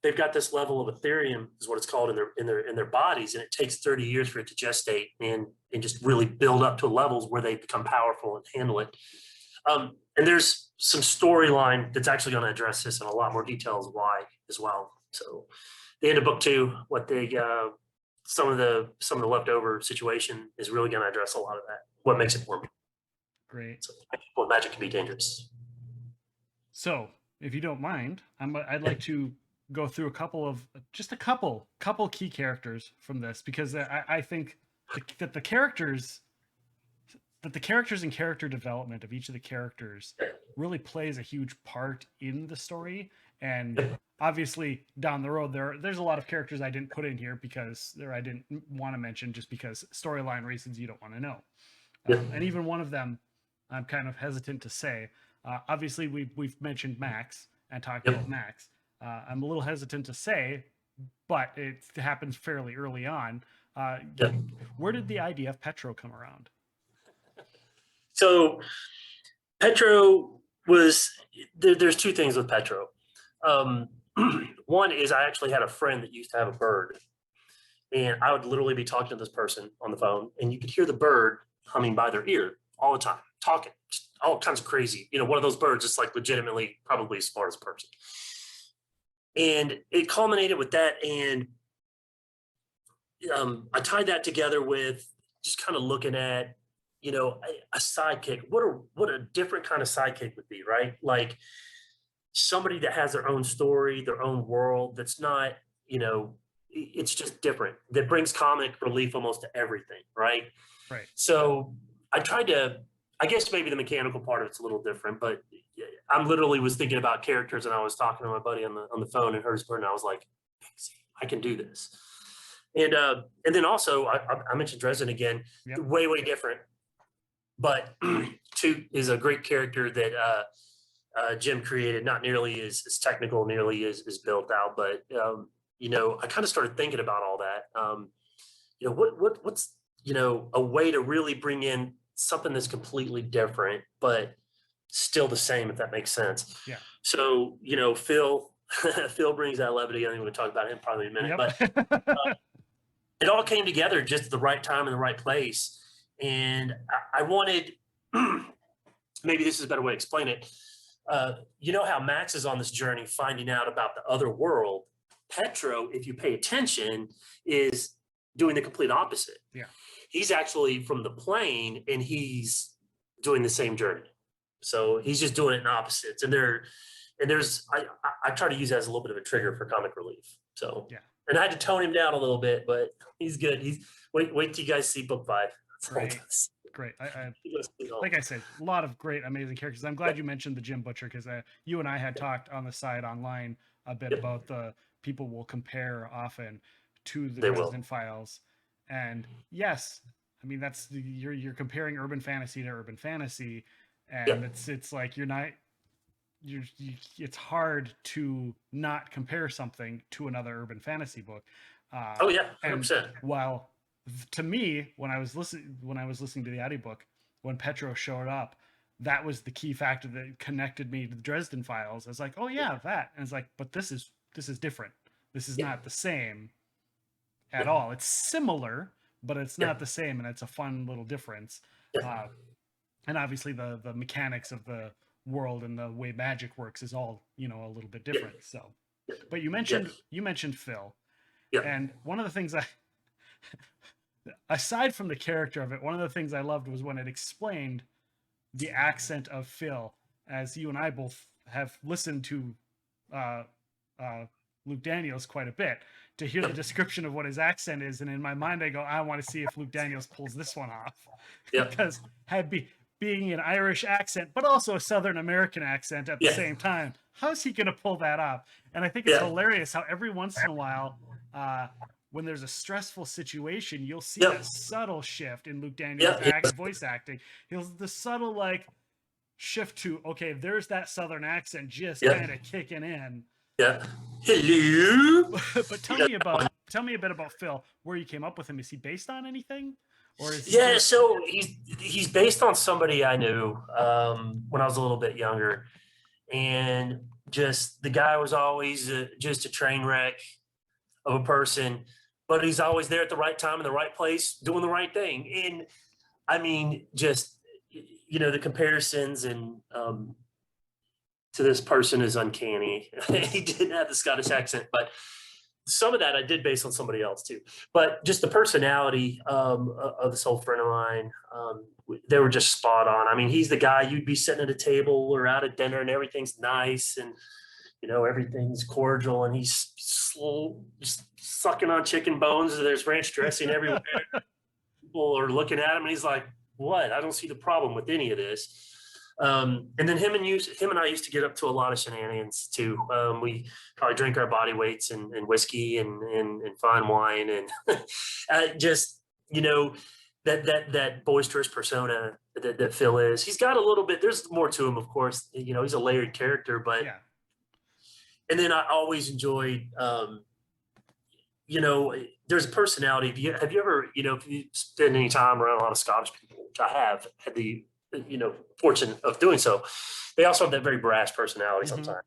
Speaker 2: they've got this level of Ethereum, is what it's called, in their bodies, and it takes 30 years for it to gestate and just really build up to levels where they become powerful and handle it. And there's some storyline that's actually going to address this in a lot more details why as well. So the end of book 2, what they some of the leftover situation is really going to address a lot of that. What makes it work?
Speaker 1: Great.
Speaker 2: So, well, magic can be dangerous.
Speaker 1: So, if you don't mind, I'd like to go through a couple key characters from this, because I think that the characters and character development of each of the characters really plays a huge part in the story. And obviously down the road there's a lot of characters I didn't put in here because I didn't want to mention, just because storyline reasons you don't want to know. And even one of them I'm kind of hesitant to say. Obviously we've mentioned Max and talked about Max. I'm a little hesitant to say, but it happens fairly early on. Where did the idea of Petro come around?
Speaker 2: So Petro was, there's two things with Petro. One is I actually had a friend that used to have a bird, and I would literally be talking to this person on the phone, and you could hear the bird humming by their ear all the time, talking, just all kinds of crazy. One of those birds is like legitimately probably as smart as a person. And it culminated with that, and I tied that together with just kind of looking at, a sidekick. What a different kind of sidekick would be, right? Like somebody that has their own story, their own world. That's not, it's just different. That brings comic relief almost to everything, right?
Speaker 1: Right.
Speaker 2: So I tried to. I guess maybe the mechanical part of it's a little different, but I literally was thinking about characters, and I was talking to my buddy on the phone and heard his bird, and I was like, I can do this. And then also I mentioned Dresden again, way different. But Toot is a great character that Jim created, not nearly as technical, nearly as built out. But I kind of started thinking about all that. What's a way to really bring in something that's completely different, but still the same, if that makes sense.
Speaker 1: Yeah.
Speaker 2: So Phil Phil brings that levity. I think we're going to talk about him probably in a minute, but it all came together just at the right time in the right place. And I wanted, maybe this is a better way to explain it. How Max is on this journey finding out about the other world. Petro, if you pay attention, is doing the complete opposite.
Speaker 1: Yeah.
Speaker 2: He's actually from the plane, and he's doing the same journey. So he's just doing it in opposites. And I try to use that as a little bit of a trigger for comic relief. So yeah. And I had to tone him down a little bit, but he's good. Wait till you guys see book 5.
Speaker 1: Great. Like I said, a lot of great, amazing characters. I'm glad you mentioned the Jim Butcher, because you and I had talked on the side online a bit about the people will compare often to the Dresden Files. And yes, I mean, that's you're comparing urban fantasy to urban fantasy, and it's like it's hard to not compare something to another urban fantasy book.
Speaker 2: 100%.
Speaker 1: And while to me, when I was listening to the audiobook, when Petro showed up, that was the key factor that connected me to the Dresden Files. I was like, oh yeah, that. And it's like, but this is different. This is
Speaker 2: Yeah.
Speaker 1: not the same at
Speaker 2: Yeah.
Speaker 1: all. It's similar, but it's
Speaker 2: Yeah.
Speaker 1: not the same, and it's a fun little difference.
Speaker 2: Yeah.
Speaker 1: And obviously, the mechanics of the world and the way magic works is all, you know, a little bit
Speaker 2: Yeah.
Speaker 1: different. So, but you
Speaker 2: Yeah.
Speaker 1: mentioned Phil,
Speaker 2: Yeah.
Speaker 1: and one of the things I, aside from the character of it, one of the things I loved was when it explained the accent of Phil, as you and I both have listened to uh, uh, Luke Daniels quite a bit to hear the
Speaker 2: Yeah.
Speaker 1: description of what his accent is, and in my mind I go, I want to see if Luke Daniels pulls this one off,
Speaker 2: Yeah.
Speaker 1: because being an Irish accent, but also a Southern American accent at the
Speaker 2: Yeah.
Speaker 1: same time, how's he going to pull that off? And I think it's
Speaker 2: Yeah.
Speaker 1: hilarious how every once in a while, when there's a stressful situation, you'll see
Speaker 2: Yeah.
Speaker 1: that subtle shift in Luke Daniels'
Speaker 2: Yeah.
Speaker 1: voice acting. He'll the subtle like shift to, okay, there's that Southern accent just
Speaker 2: Yeah.
Speaker 1: kind of kicking in.
Speaker 2: Yeah. Hello.
Speaker 1: But tell me a bit about Phil. Where you came up with him? Is he based on anything, or is he
Speaker 2: Yeah,
Speaker 1: just?
Speaker 2: so he's based on somebody I knew when I was a little bit younger, and just the guy was always just a train wreck of a person, but he's always there at the right time in the right place, doing the right thing. And I mean, just the comparisons and to this person is uncanny. He didn't have the Scottish accent, but some of that I did based on somebody else too. But just the personality of this old friend of mine, they were just spot on. I mean, he's the guy you'd be sitting at a table or out at dinner and everything's nice and everything's cordial, and he's slow, just sucking on chicken bones. And there's ranch dressing everywhere. People are looking at him, and he's like, "What? I don't see the problem with any of this." And then him and I used to get up to a lot of shenanigans too. We probably drink our body weights and whiskey and fine wine and just that boisterous persona that Phil is. He's got a little bit. There's more to him, of course. He's a layered character, but
Speaker 1: Yeah.
Speaker 2: And then I always enjoyed. There's a personality. Have you ever, if you spend any time around a lot of Scottish people, which I have had the fortune of doing so, they also have that very brash personality
Speaker 1: Mm-hmm.
Speaker 2: sometimes,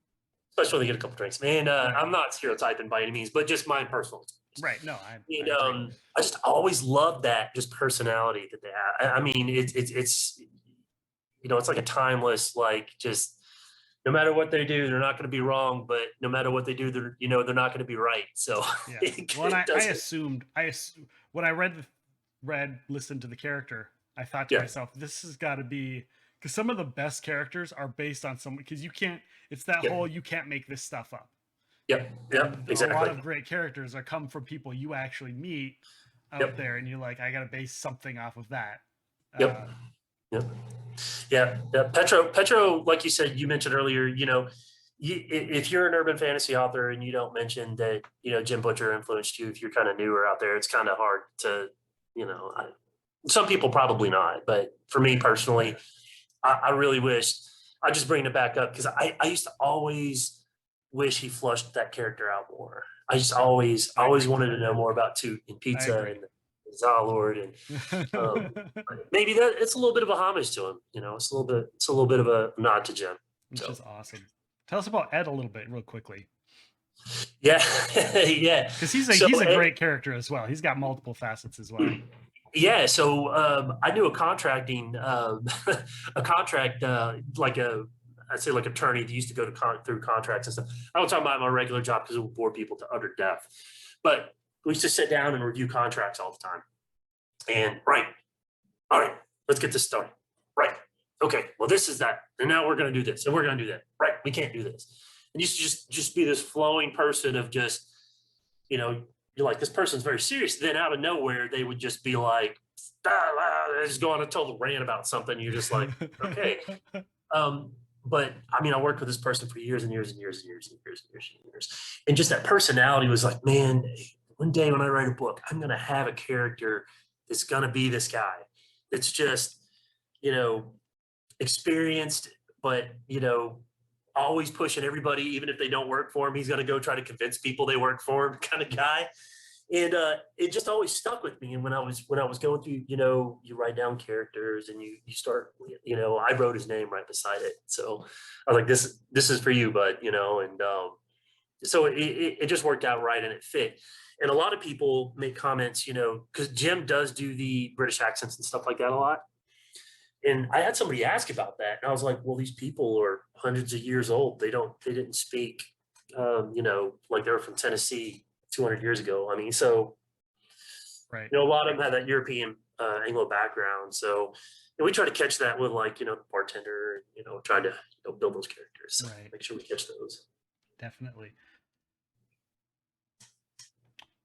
Speaker 2: especially when they get a couple drinks. Man,
Speaker 1: Right.
Speaker 2: I'm not stereotyping by any means, but just my personal experience.
Speaker 1: Right. No, I
Speaker 2: And I just always loved that just personality that they have. I mean, it's like a timeless, like, just no matter what they do, they're not going to be wrong, but no matter what they do, they're not going to be right. So
Speaker 1: yeah. Well, and I assumed when I listened to the character, I thought to myself, this has got to be, because some of the best characters are based on someone, because it's that whole, you can't make this stuff up.
Speaker 2: Yep, exactly.
Speaker 1: A lot of great characters are come from people you actually meet out there, and you're like, I got to base something off of that.
Speaker 2: Yep. Yeah. Petro, like you said, you mentioned earlier, if you're an urban fantasy author and you don't mention that, Jim Butcher influenced you, if you're kind of newer out there, it's kind of hard to, some people probably not, but for me personally, I really wish, I just bring it back up because I used to always wish he flushed that character out more. I just always wanted to know more about Toot and Pizza and Zalord, and maybe that it's a little bit of a homage to him. It's a little bit of a nod to Jim.
Speaker 1: Which is awesome. Tell us about Ed a little bit, real quickly.
Speaker 2: Yeah, yeah.
Speaker 1: Because he's a great character as well. He's got multiple facets as well.
Speaker 2: Yeah, so I knew a contract I'd say like attorney that used to go through contracts and stuff. I don't talk about my regular job because it would bore people to utter death, but we used to sit down and review contracts all the time. And all right, let's get this started. Right, okay, well, this is that, and now we're going to do this, and we're going to do that. Right, we can't do this. And used to just be this flowing person of just, you're like, this person's very serious. Then out of nowhere, they would just be like, just go on and tell the rant about something. You're just like, okay. But I mean, I worked with this person for years and years and years and years and years and years and years. And just that personality was like, man, one day when I write a book, I'm going to have a character that's going to be this guy. It's just, experienced, but, always pushing everybody, even if they don't work for him. He's going to go try to convince people they work for him kind of guy. And it just always stuck with me. And when I was going through, you write down characters and you start, I wrote his name right beside it. So I was like, this is for you, bud, and so it just worked out right and it fit. And a lot of people make comments, because Jim does do the British accents and stuff like that a lot. And I had somebody ask about that, and I was like, well, these people are hundreds of years old. They didn't speak, like they were from Tennessee 200 years ago. I mean, so
Speaker 1: Right.
Speaker 2: a lot of them have that European Anglo background. So we try to catch that with like, the bartender, trying to build those characters. So
Speaker 1: Right.
Speaker 2: make sure we catch those.
Speaker 1: Definitely.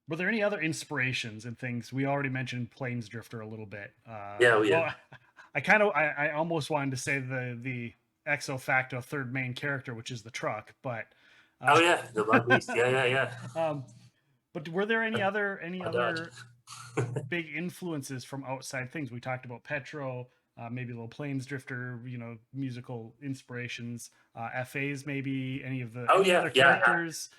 Speaker 1: Were there any other inspirations and things? We already mentioned Plains Drifter a little bit.
Speaker 2: Yeah,
Speaker 1: Well, I almost wanted to say the ex facto third main character, which is the truck, but
Speaker 2: oh yeah, the Black Beast. Yeah.
Speaker 1: but were there any other
Speaker 2: Dodge.
Speaker 1: big influences from outside things? We talked about Petro, maybe a little Plains Drifter, musical inspirations, FAs, maybe any of the other characters.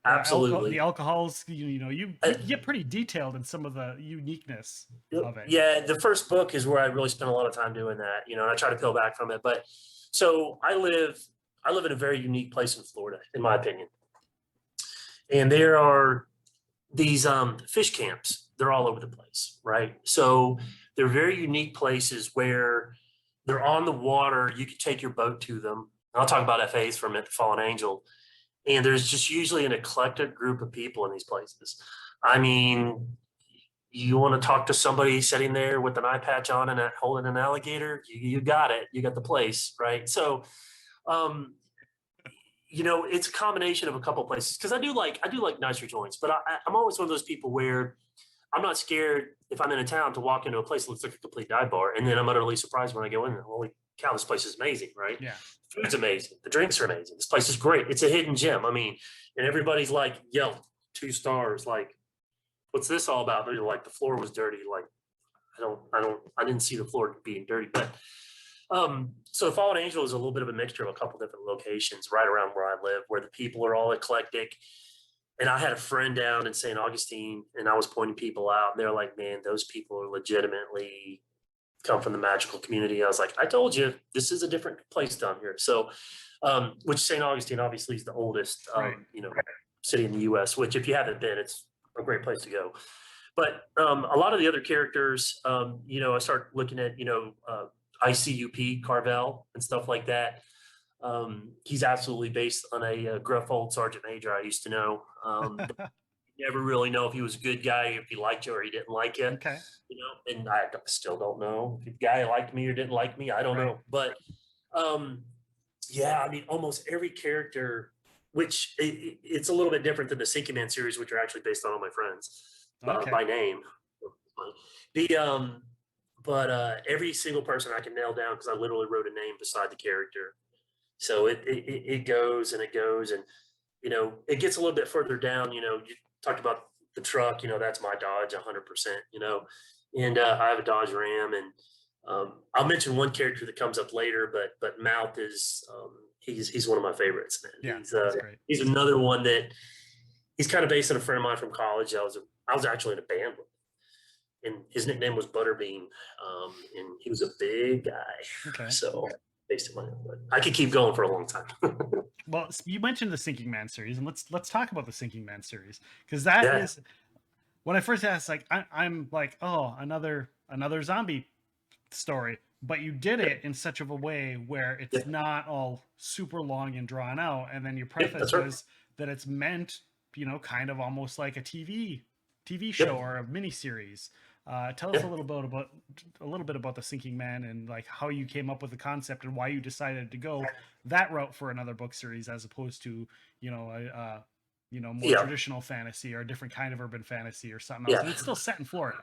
Speaker 2: Absolutely.
Speaker 1: The alcohols, you get pretty detailed in some of the uniqueness of it.
Speaker 2: Yeah, the first book is where I really spent a lot of time doing that, and I try to peel back from it. But so I live in a very unique place in Florida, in my opinion. And there are these fish camps. They're all over the place, right? So they're very unique places where they're on the water. You can take your boat to them. And I'll talk about FAs for a minute, the Fallen Angel. And there's just usually an eclectic group of people in these places. I mean, you want to talk to somebody sitting there with an eye patch on and holding an alligator, you got it. You got the place, right? So, it's a combination of a couple of places because I do like nicer joints, but I'm always one of those people where I'm not scared if I'm in a town to walk into a place that looks like a complete dive bar, and then I'm utterly surprised when I go in there. Holy cow, this place is amazing, right?
Speaker 1: Yeah.
Speaker 2: Food's amazing. The drinks are amazing. This place is great. It's a hidden gem. I mean, and everybody's like, Yelp, 2 stars. Like, what's this all about? They're like, the floor was dirty. Like, I didn't see the floor being dirty. But so Fallen Angel is a little bit of a mixture of a couple different locations right around where I live, where the people are all eclectic. And I had a friend down in St. Augustine, and I was pointing people out, and they're like, man, those people are legitimately come from the magical community. I was like, I told you, this is a different place down here. So, which St. Augustine obviously is the oldest, city in the U.S., which if you haven't been, it's a great place to go. But a lot of the other characters, I start looking at, ICUP, Carvel, and stuff like that. He's absolutely based on a gruff old sergeant major I used to know. Never really know if he was a good guy, if he liked you or he didn't like you.
Speaker 1: Okay.
Speaker 2: And I still don't know if the guy liked me or didn't like me. I don't know. But yeah, I mean, almost every character, which it's a little bit different than the Sinking Man series, which are actually based on all my friends by name. But every single person I can nail down because I literally wrote a name beside the character. So it goes and it goes, and it gets a little bit further down. You talked about the truck. That's my Dodge, 100%. And I have a Dodge Ram, and I'll mention one character that comes up later, but Mouth is he's one of my favorites, man.
Speaker 1: Yeah,
Speaker 2: he's another one that he's kind of based on a friend of mine from college. I was actually in a band with him, and his nickname was Butterbean, and he was a big guy. Okay. So based on my own, but I could keep going for a long time.
Speaker 1: Well, you mentioned the Sinking Man series, and let's talk about the Sinking Man series because that is when I first asked. Like, I'm like, oh, another zombie story, but you did it in such of a way where it's not all super long and drawn out, and then your preface was that it's meant, kind of almost like a TV show or a miniseries. Tell us a little bit about the Sinking Man and like how you came up with the concept and why you decided to go that route for another book series as opposed to more traditional fantasy or a different kind of urban fantasy or something else. And it's still set in Florida.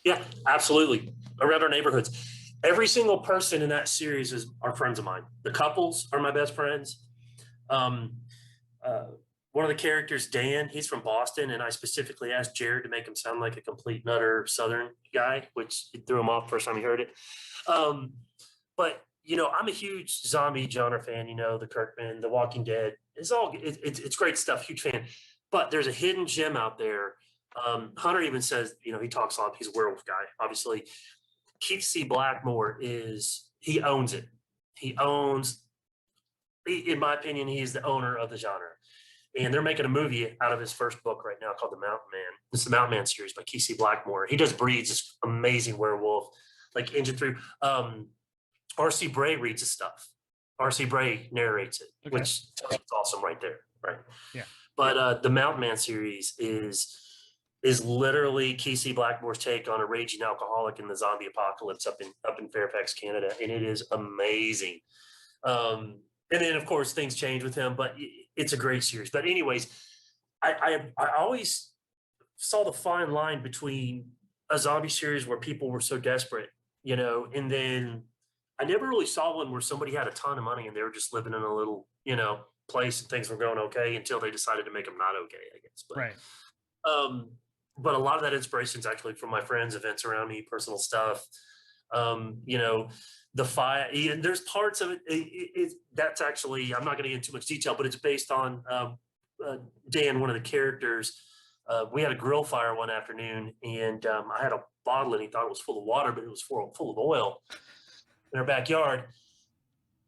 Speaker 2: Yeah, absolutely. Around our neighborhoods. Every single person in that series are friends of mine. The couples are my best friends. One of the characters, Dan, he's from Boston, and I specifically asked Jared to make him sound like a complete nutter Southern guy, which threw him off first time he heard it. But I'm a huge zombie genre fan. The Kirkman, The Walking Dead. It's great stuff. Huge fan. But there's a hidden gem out there. Hunter even says, he talks a lot. He's a werewolf guy, obviously. Keith C. Blackmore he owns it. In my opinion, he is the owner of the genre. and they're making a movie out of his first book right now called The Mountain Man. It's the Mountain Man series by K.C. Blackmore. He does breeds this amazing werewolf, like Engine 3. R.C. Bray reads his stuff. R.C. Bray narrates it,
Speaker 1: Okay.
Speaker 2: which tells you it's awesome right there, right?
Speaker 1: Yeah.
Speaker 2: But the Mountain Man series is literally K.C. Blackmore's take on a raging alcoholic in the zombie apocalypse up in Fairfax, Canada, and it is amazing. And then of course things change with him, but it's a great series. But anyways, I always saw the fine line between a zombie series where people were so desperate, and then I never really saw one where somebody had a ton of money and they were just living in a little, place and things were going okay until they decided to make them not okay, I guess. But
Speaker 1: Right.
Speaker 2: um, but a lot of that inspiration is actually from my friends, events around me, personal stuff. You know, the fire. And there's parts of it. That's actually, I'm not going to get into too much detail, but it's based on Dan, one of the characters. We had a grill fire one afternoon, and I had a bottle, and he thought it was full of water, but it was full of oil in our backyard.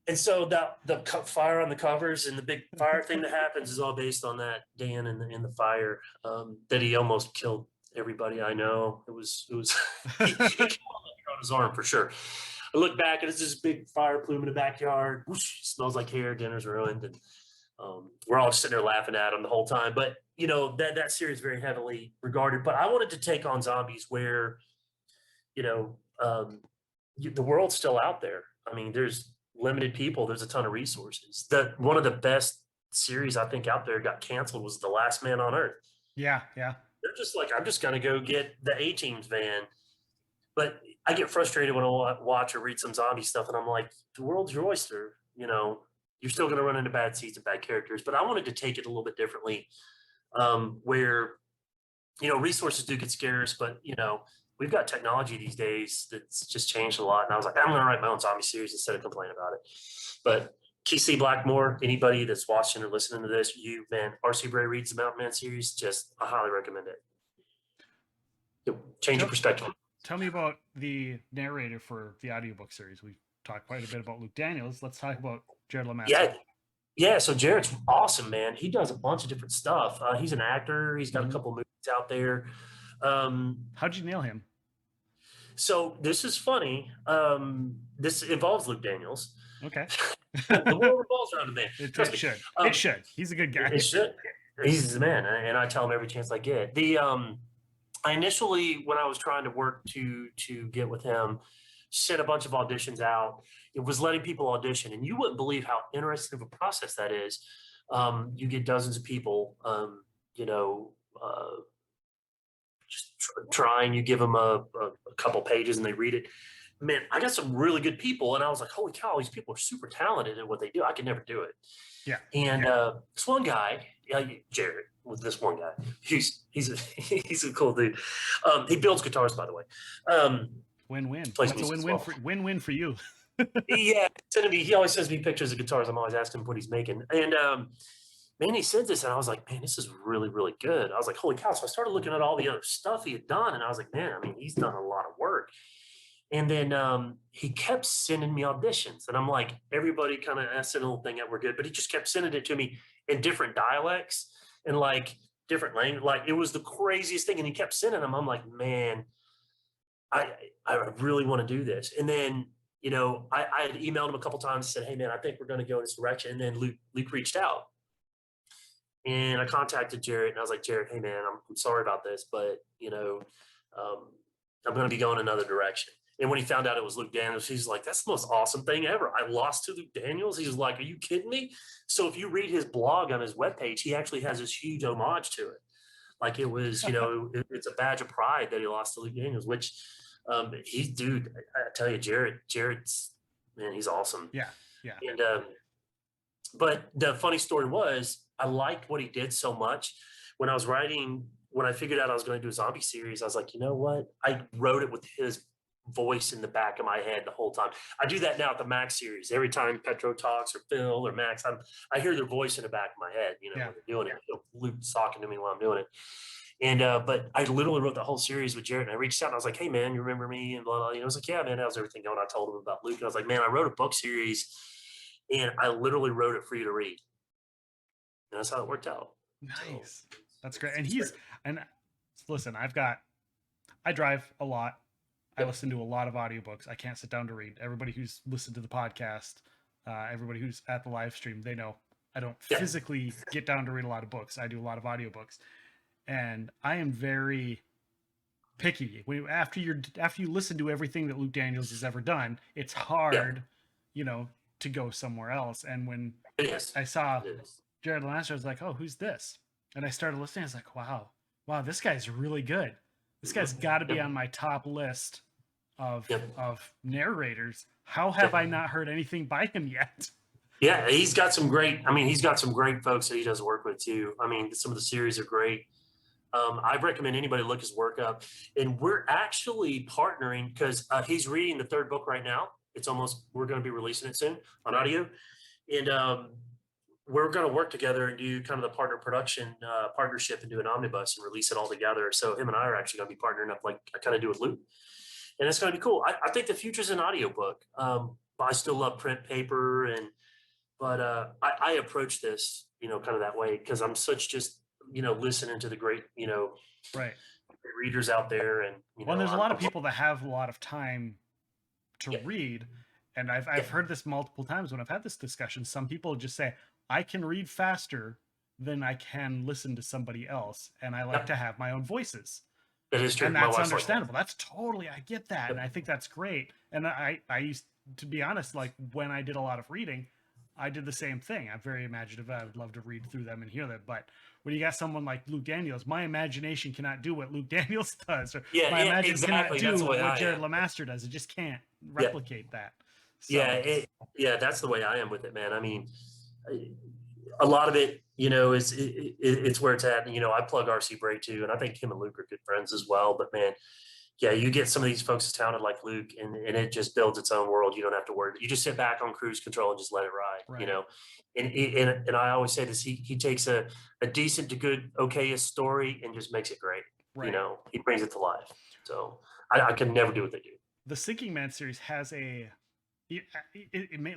Speaker 2: And so the fire on the covers and the big fire thing that happens is all based on that Dan and the fire that he almost killed everybody I know. It was he killed on his arm for sure. I look back and it's this big fire plume in the backyard. Whoosh, smells like hair. Dinner's ruined, and we're all just sitting there laughing at him the whole time. But that series is very heavily regarded. But I wanted to take on zombies where the world's still out there. I mean, there's limited people. There's a ton of resources. One of the best series I think out there got canceled was The Last Man on Earth.
Speaker 1: Yeah.
Speaker 2: They're just like, I'm just going to go get the A-Team's van. But I get frustrated when I watch or read some zombie stuff, and I'm like, the world's your oyster. You're still going to run into bad seeds and bad characters. But I wanted to take it a little bit differently, where resources do get scarce, but we've got technology these days that's just changed a lot. And I was like, I'm going to write my own zombie series instead of complain about it. But KC Blackmore, anybody that's watching or listening to this, R.C. Bray reads the Mountain Man series. I highly recommend it. It'll change your perspective.
Speaker 1: Tell me about the narrator for the audiobook series. We talked quite a bit about Luke Daniels. Let's talk about Jared Lemaster.
Speaker 2: Yeah. So Jared's awesome, man. He does a bunch of different stuff. He's an actor. He's got a couple movies out there.
Speaker 1: How'd you nail him?
Speaker 2: So this is funny. This involves Luke Daniels.
Speaker 1: Okay.
Speaker 2: The world revolves around him, man.
Speaker 1: It should. It should. He's a good guy.
Speaker 2: It should. He's the man, and I tell him every chance I get. I initially, when I was trying to work to get with him, sent a bunch of auditions out. It was letting people audition, and you wouldn't believe how interesting of a process that is. You get dozens of people, just trying. You give them a couple pages, and they read it. Man, I got some really good people, and I was like, holy cow, these people are super talented at what they do. I could never do it.
Speaker 1: Yeah.
Speaker 2: And this one guy, Jared, with this one guy, he's a cool dude. He builds guitars, by the way.
Speaker 1: Win-win. It's a win-win for you.
Speaker 2: Yeah, he always sends me pictures of guitars. I'm always asking him what he's making. And man, he sent this, and I was like, man, this is really, really good. I was like, holy cow. So I started looking at all the other stuff he had done, and I was like, man, I mean, he's done a lot of work. And then he kept sending me auditions, and I'm like, everybody kind of asked a little thing that we're good, but he just kept sending it to me in different dialects and like different language. Like, it was the craziest thing. And he kept sending them. I'm like, man, I really want to do this. And then, I had emailed him a couple times and said, hey man, I think we're going to go in this direction. And then Luke reached out, and I contacted Jared, and I was like, Jared, hey man, I'm sorry about this, but I'm going to be going another direction. And when he found out it was Luke Daniels, he's like, that's the most awesome thing ever. I lost to Luke Daniels. He's like, are you kidding me? So if you read his blog on his webpage, he actually has this huge homage to it. Like, it was, it's a badge of pride that he lost to Luke Daniels, which I tell you, Jared's, man, he's awesome.
Speaker 1: Yeah.
Speaker 2: And, but the funny story was, I liked what he did so much. When I figured out I was going to do a zombie series, I was like, you know what? I wrote it with his voice in the back of my head the whole time. I do that now at the Max series. Every time Petro talks or Phil or Max, I hear their voice in the back of my head, when they're doing it. Luke's talking to me while I'm doing it. And but I literally wrote the whole series with Jared, and I reached out and I was like, hey man, you remember me? And blah, blah. I was like, yeah, man, how's everything going? I told him about Luke, and I was like, man, I wrote a book series, and I literally wrote it for you to read. And that's how it worked out. So
Speaker 1: Nice. That's great. And listen, I drive a lot. I
Speaker 2: yep,
Speaker 1: listen to a lot of audiobooks. I can't sit down to read. Everybody who's listened to the podcast, everybody who's at the live stream, they know I don't
Speaker 2: yep,
Speaker 1: physically get down to read a lot of books. I do a lot of audiobooks. And I am very picky. After you listen to everything that Luke Daniels has ever done, it's
Speaker 2: yep.
Speaker 1: hard, to go somewhere else. And when
Speaker 2: It is.
Speaker 1: I saw
Speaker 2: It is.
Speaker 1: Jared Lannister, I was like, oh, who's this? And I started listening. I was like, wow, this guy's really good. This guy's
Speaker 2: Mhm.
Speaker 1: got to be
Speaker 2: Yep,
Speaker 1: on my top list of
Speaker 2: yep,
Speaker 1: narrators. How have
Speaker 2: yep.
Speaker 1: I not heard anything by him yet?
Speaker 2: Yeah, he's got some great. I mean, he's got some great folks that he does work with too. I mean, some of the series are great. I recommend anybody look his work up. And we're actually partnering because he's reading the third book right now. We're going to be releasing it soon on audio. And we're going to work together and do kind of the partnership and do an omnibus and release it all together. So him and I are actually going to be partnering up like I kind of do with Luke. And it's going to be cool. I think the future's an audiobook. But I still love print paper but I approach this, kind of that way because I'm such just, listening to the great,
Speaker 1: Right.
Speaker 2: readers out there, and
Speaker 1: Well, and there's a lot of
Speaker 2: I'm
Speaker 1: people that have a lot of time to
Speaker 2: yeah,
Speaker 1: read. And I've
Speaker 2: yeah,
Speaker 1: heard this multiple times when I've had this discussion. Some people just say, I can read faster than I can listen to somebody else. And I like
Speaker 2: yeah,
Speaker 1: to have my own voices.
Speaker 2: that is true.
Speaker 1: And
Speaker 2: My
Speaker 1: that's
Speaker 2: wife's like that.
Speaker 1: understandable. I get that. And
Speaker 2: Yep,
Speaker 1: I think that's great. And I used to be honest, like when I did a lot of reading, I did the same thing. I'm very imaginative. I would love to read through them and hear them. But when you got someone like Luke Daniels, my imagination cannot do what Luke Daniels does, or
Speaker 2: yeah,
Speaker 1: my
Speaker 2: yeah,
Speaker 1: imagination cannot
Speaker 2: exactly. That's the
Speaker 1: do
Speaker 2: way
Speaker 1: what
Speaker 2: I
Speaker 1: Jared
Speaker 2: am.
Speaker 1: Lemaster does. It just can't
Speaker 2: Yeah,
Speaker 1: replicate that.
Speaker 2: yeah,
Speaker 1: So,
Speaker 2: yeah. That's the way I am with it, man. I mean, a lot of it, it's where it's at. I plug RC Bray too, and I think him and Luke are good friends as well. But man, yeah, you get some of these folks as talented like Luke, and it just builds its own world. You don't have to worry. You just sit back on cruise control and just let it ride.
Speaker 1: right.
Speaker 2: And I always say this: he takes a decent to good, okay story and just makes it great.
Speaker 1: Right.
Speaker 2: He brings it to life. So I can never do what they do.
Speaker 1: The Sinking Man series has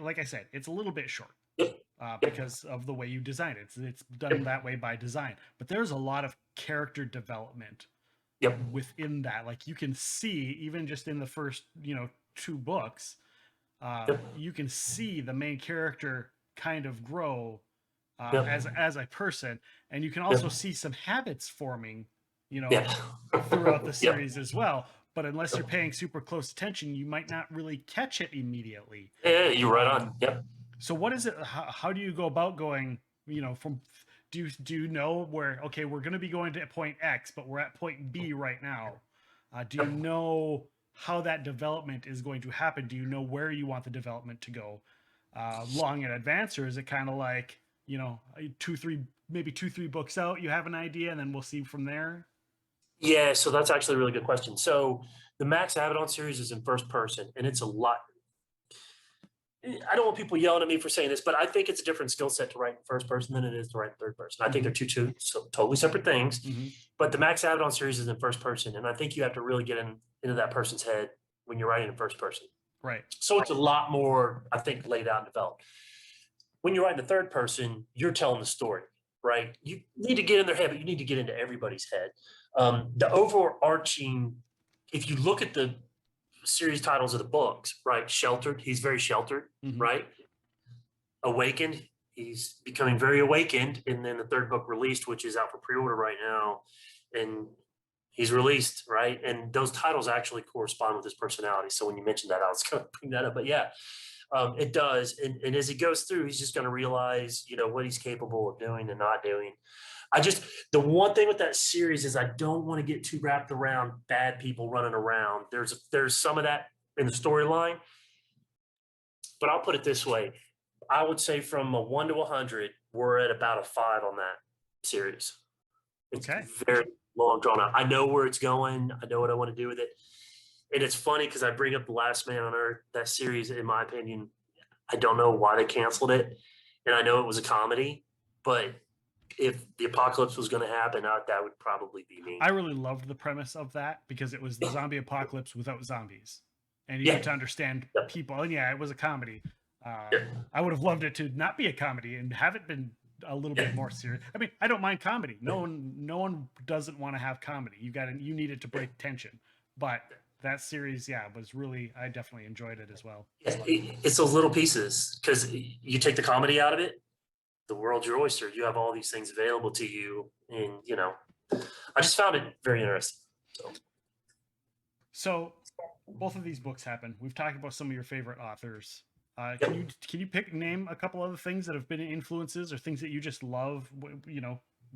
Speaker 1: like I said, it's a little bit short
Speaker 2: Yep, yep,
Speaker 1: because of the way you design it. It's done
Speaker 2: yep,
Speaker 1: that way by design. But there's a lot of character development
Speaker 2: yep,
Speaker 1: within that. Like you can see, even just in the first, two books,
Speaker 2: yep,
Speaker 1: you can see the main character kind of grow
Speaker 2: yep,
Speaker 1: as a person, and you can
Speaker 2: yep,
Speaker 1: also see some habits forming,
Speaker 2: yep,
Speaker 1: throughout the
Speaker 2: yep,
Speaker 1: series as well. But unless you're
Speaker 2: yep.
Speaker 1: paying super close attention, you might not really catch it immediately.
Speaker 2: Yeah, you're right on.
Speaker 1: Um,
Speaker 2: Yep.
Speaker 1: so what is it? How do you go about going? From do you know where? Okay, we're going to be going to point X, but we're at point B right now. Do you
Speaker 2: Yep.
Speaker 1: know how that development is going to happen? Do you know where you want the development to go long in advance, or is it kind of like 2, 3 books out? You have an idea, and then we'll see from there.
Speaker 2: Yeah, so that's actually a really good question. So the Max Abaddon series is in first person, and it's a lot. I don't want people yelling at me for saying this, but I think it's a different skill set to write in first person than it is to write in third person. I think
Speaker 1: Mm-hmm.
Speaker 2: they're two totally separate things.
Speaker 1: Mm-hmm.
Speaker 2: But the Max Abaddon series is in first person, and I think you have to really get into that person's head when you're writing in first person.
Speaker 1: Right.
Speaker 2: So it's a lot more, I think, laid out and developed. When you're writing the third person, you're telling the story, right? You need to get in their head, but you need to get into everybody's head. The overarching, if you look at the series titles of the books, right? Sheltered, he's very sheltered,
Speaker 1: Mm-hmm.
Speaker 2: right? Awakened, he's becoming very awakened. And then the third book released, which is out for pre-order right now, and he's released, right? And those titles actually correspond with his personality. So when you mentioned that, I was going to bring that up. But yeah, it does. And as he goes through, he's just going to realize, what he's capable of doing and not doing. The one thing with that series is I don't want to get too wrapped around bad people running around. There's some of that in the storyline, but I'll put it this way. I would say from a 1 to 100, we're at about a 5 on that series. It's
Speaker 1: Okay.
Speaker 2: very long drawn out. I know where it's going. I know what I want to do with it. And it's funny because I bring up The Last Man on Earth, that series, in my opinion, I don't know why they canceled it. And I know it was a comedy, but if the apocalypse was going to happen, that would probably be me.
Speaker 1: I really loved the premise of that because it was the zombie apocalypse without zombies, and you
Speaker 2: Yeah.
Speaker 1: get to understand people. And yeah, it was a comedy.
Speaker 2: Yeah.
Speaker 1: I would have loved it to not be a comedy and have it been a little bit more serious. I mean, I don't mind comedy. No one doesn't want to have comedy. You need it to break tension. But that series, yeah, was really, I definitely enjoyed it as well.
Speaker 2: It's those little pieces, because you take the comedy out of it, the world's your oyster. You have all these things available to you, and I just found it very interesting.
Speaker 1: So both of these books happen. We've talked about some of your favorite authors.
Speaker 2: Yep.
Speaker 1: Can you name a couple other things that have been influences or things that you just love,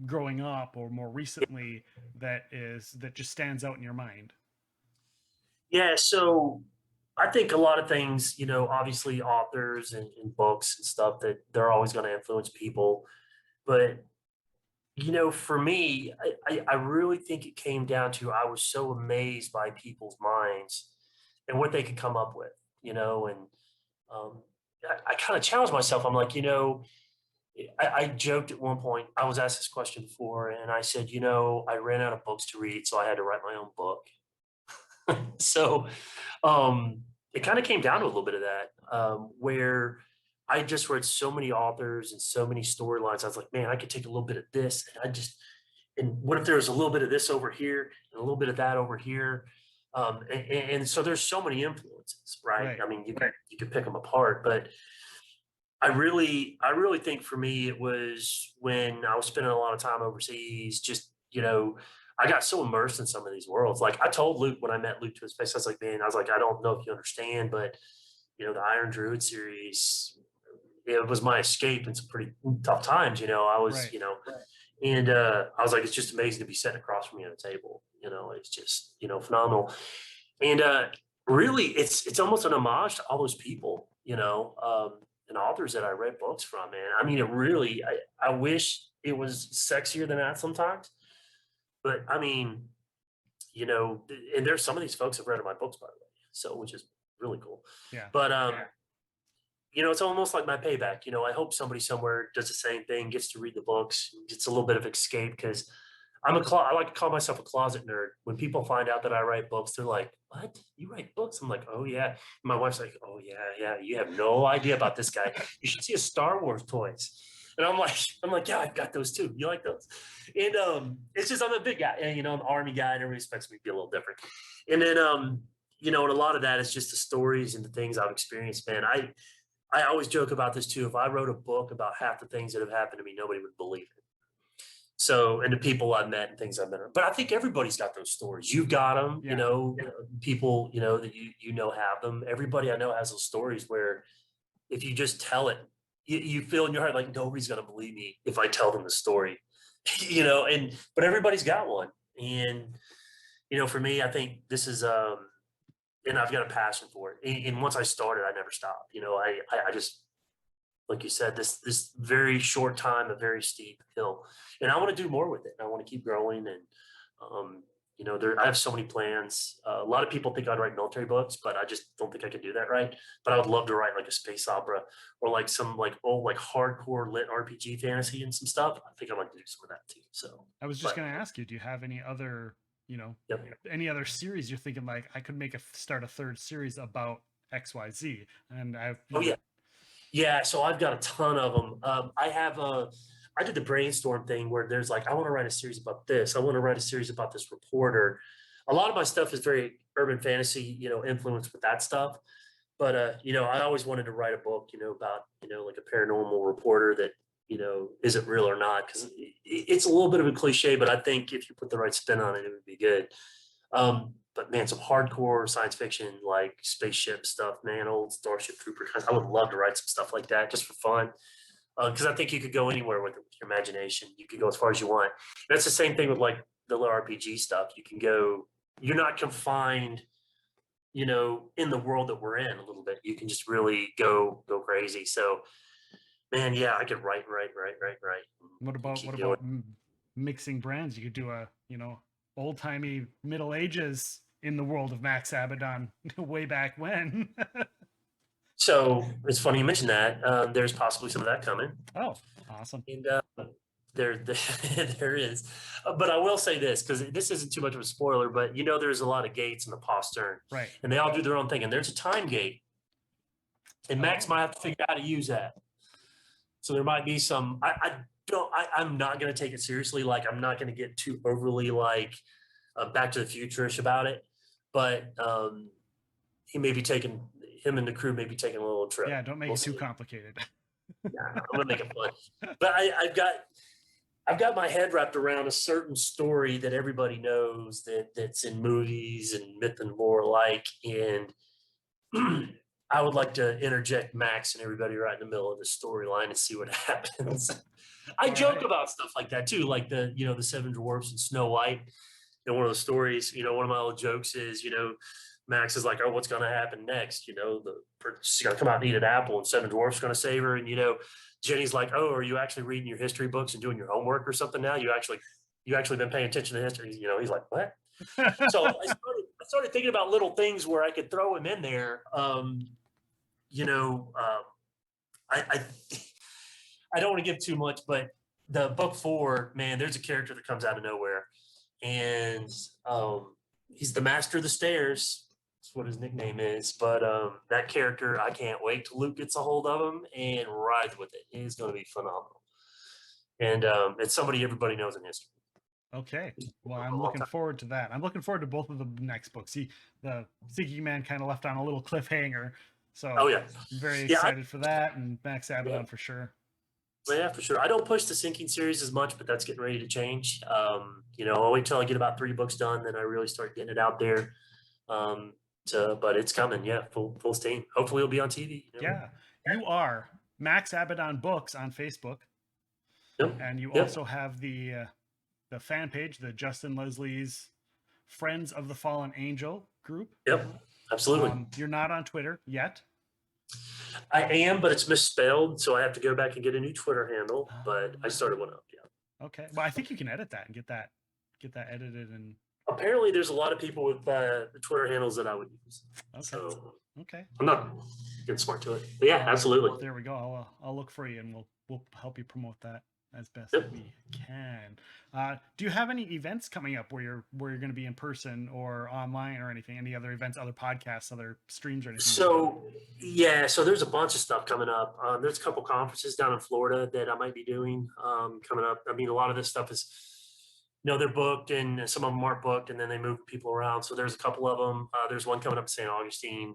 Speaker 1: growing up or more recently that just stands out in your mind?
Speaker 2: Yeah, so I think a lot of things, obviously authors and books and stuff, that they're always going to influence people. But, for me, I really think it came down to, I was so amazed by people's minds and what they could come up with, and um, I kind of challenged myself. I'm like, I joked at one point, I was asked this question before, and I said, I ran out of books to read, so I had to write my own book. So it kind of came down to a little bit of that, where I just read so many authors and so many storylines. I was like, man, I could take a little bit of this, and what if there was a little bit of this over here and a little bit of that over here? And so there's so many influences, right?
Speaker 1: Right.
Speaker 2: I mean, you could pick them apart, but I really think for me, it was when I was spending a lot of time overseas, just, I got so immersed in some of these worlds. Like I told Luke when I met Luke to his face, I was like, man, I don't know if you understand, but the Iron Druid series, it was my escape in some pretty tough times. I was,
Speaker 1: Right.
Speaker 2: and I was like, it's just amazing to be sitting across from you at a table. It's just, phenomenal. And really, it's almost an homage to all those people, and authors that I read books from, man. I mean, it really, I wish it was sexier than that sometimes. But I mean, and there's some of these folks have read my books, by the way, so which is really cool.
Speaker 1: Yeah.
Speaker 2: But it's almost like my payback. I hope somebody somewhere does the same thing, gets to read the books, gets a little bit of escape, because I like to call myself a closet nerd. When people find out that I write books, they're like, "What? You write books?" I'm like, "Oh yeah." My wife's like, "Oh yeah, yeah. You have no idea about this guy. You should see his Star Wars toys." And I'm like, "Yeah, I've got those too. You like those?" And it's just I'm a big guy, and I'm an army guy, and everybody expects me to be a little different. And then and a lot of that is just the stories and the things I've experienced, man. I always joke about this too. If I wrote a book about half the things that have happened to me, nobody would believe it. So, and the people I've met and things I've met, but I think everybody's got those stories. You've got them,
Speaker 1: Yeah.
Speaker 2: people, that have them. Everybody I know has those stories where if you just tell it, you feel in your heart like nobody's going to believe me if I tell them the story, but everybody's got one. And, for me, I think this is, and I've got a passion for it. And once I started, I never stopped. I just, like you said, this very short time, a very steep hill, and I want to do more with it. I want to keep growing, and I have so many plans. A lot of people think I'd write military books, but I just don't think I could do that right. But I would love to write like a space opera or like some like old like hardcore lit RPG fantasy and some stuff. I think I'd like to do some of that too. So
Speaker 1: I was just going to ask you, do you have any other,
Speaker 2: yep.
Speaker 1: any other series you're thinking like I could start a third series about XYZ? And
Speaker 2: Yeah. Yeah, so I've got a ton of them. I did the brainstorm thing where there's like, I want to write a series about this. I want to write a series about this reporter. A lot of my stuff is very urban fantasy, influenced with that stuff. But I always wanted to write a book, about, like a paranormal reporter that, isn't real or not, because it's a little bit of a cliche, but I think if you put the right spin on it, it would be good. But man, some hardcore science fiction like spaceship stuff, man, old Starship Trooper. I would love to write some stuff like that just for fun, because I think you could go anywhere with it with your imagination. You could go as far as you want. That's the same thing with like the little RPG stuff. You can go. You're not confined, in the world that we're in a little bit. You can just really go crazy. So, man, yeah, I could write.
Speaker 1: what about mixing brands? You could do a, old timey Middle Ages in the world of Max Abaddon way back when.
Speaker 2: So it's funny you mentioned that. There's possibly some of that coming.
Speaker 1: Oh, awesome.
Speaker 2: And there is. But I will say this, because this isn't too much of a spoiler, but there's a lot of gates in the postern,
Speaker 1: Right.
Speaker 2: and they all do their own thing. And there's a time gate, and Max might have to figure out how to use that. So there might be some. I'm not going to take it seriously. Like, I'm not going to get too overly like Back to the Future-ish about it. But he may be taking him and the crew may be taking a little trip.
Speaker 1: Yeah, don't make
Speaker 2: We'll
Speaker 1: it too
Speaker 2: see.
Speaker 1: complicated.
Speaker 2: Yeah, I'm gonna make it fun. But I've got my head wrapped around a certain story that everybody knows that's in movies and myth and lore alike, and I would like to interject Max and everybody right in the middle of the storyline and see what happens. I
Speaker 1: All
Speaker 2: joke
Speaker 1: right.
Speaker 2: about stuff like that too, like the Seven Dwarfs and Snow White. And one of the stories, one of my old jokes is, Max is like, "Oh, what's going to happen next? She's going to come out and eat an apple, and Seven Dwarfs going to save her." And Jenny's like, "Oh, are you actually reading your history books and doing your homework or something now? You actually been paying attention to history?" He's like, "What?" So I started thinking about little things where I could throw him in there. You know, I I don't want to give too much, but the book 4, man, there's a character that comes out of nowhere, and he's the master of the stairs. That's what his nickname is. But that character, I can't wait till Luke gets a hold of him and rides with it. It is going to be phenomenal, and it's somebody everybody knows in history.
Speaker 1: Okay. Well,
Speaker 2: A
Speaker 1: I'm
Speaker 2: long
Speaker 1: looking
Speaker 2: time.
Speaker 1: forward to that. I'm looking forward to both of the next books. See, the Sinking Man kind of left on a little cliffhanger, so
Speaker 2: Oh yeah,
Speaker 1: I'm very
Speaker 2: yeah,
Speaker 1: excited for that, and Max
Speaker 2: yeah,
Speaker 1: Abaddon for sure.
Speaker 2: yeah, for sure. I don't push the sinking series as much, but that's getting ready to change. I'll wait till I get about 3 books done, then I really start getting it out there. Um, but it's coming, yeah, full steam. Hopefully, it'll be on TV.
Speaker 1: Yeah, you are Max Abaddon Books on Facebook,
Speaker 2: Yep,
Speaker 1: and you
Speaker 2: yep,
Speaker 1: also have the fan page, the Justin Leslie's Friends of the Fallen Angel group.
Speaker 2: yep, absolutely.
Speaker 1: You're not on Twitter yet.
Speaker 2: I am, but it's misspelled, so I have to go back and get a new Twitter handle. But I started one up. Yeah.
Speaker 1: Okay. Well, I think you can edit that and get that edited and
Speaker 2: Apparently, there's a lot of people with the Twitter handles that I would use.
Speaker 1: okay.
Speaker 2: So
Speaker 1: Okay.
Speaker 2: I'm not getting smart to it. But yeah, absolutely.
Speaker 1: There we go. I'll look for you and we'll help you promote that as best
Speaker 2: Yep.
Speaker 1: we can. Do you have any events coming up where you're going to be in person or online or anything? Any other events, other podcasts, other streams or anything?
Speaker 2: So yeah, so there's a bunch of stuff coming up. There's a couple conferences down in Florida that I might be doing coming up. I mean, a lot of this stuff is, they're booked, and some of them aren't booked, and then they move people around. So there's a couple of them. There's one coming up in St. Augustine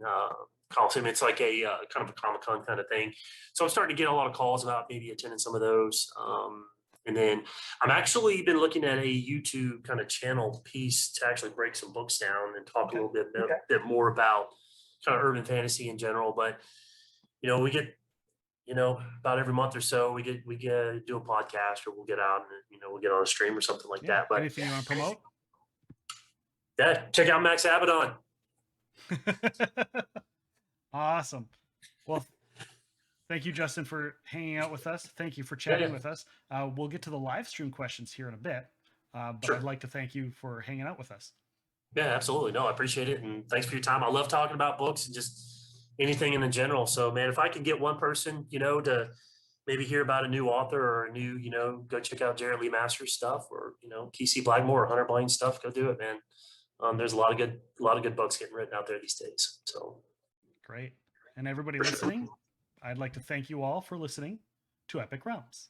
Speaker 2: Coliseum. It's like a kind of a Comic-Con kind of thing. So I'm starting to get a lot of calls about maybe attending some of those. And then I'm actually been looking at a YouTube kind of channel piece to actually break some books down and talk a little bit more about kind of urban fantasy in general. But we get about every month or so we get do a podcast, or we'll get out and we'll get on a stream or something like that. But
Speaker 1: anything you want to promote?
Speaker 2: yeah, check out Max Abaddon.
Speaker 1: Awesome. Well, thank you, Justin, for hanging out with us. Thank you for chatting with us. We'll get to the live stream questions here in a bit, but
Speaker 2: Sure.
Speaker 1: I'd like to thank you for hanging out with us.
Speaker 2: Yeah, absolutely. No, I appreciate it, and thanks for your time. I love talking about books and just anything in general. So, man, if I can get one person, to maybe hear about a new author or a new, go check out Jared Lee Masters stuff, or K.C. Blackmore or Hunter Blaine stuff, go do it, man. There's a lot of good books getting written out there these days. So
Speaker 1: great. And everybody listening, I'd like to thank you all for listening to Epic Realms.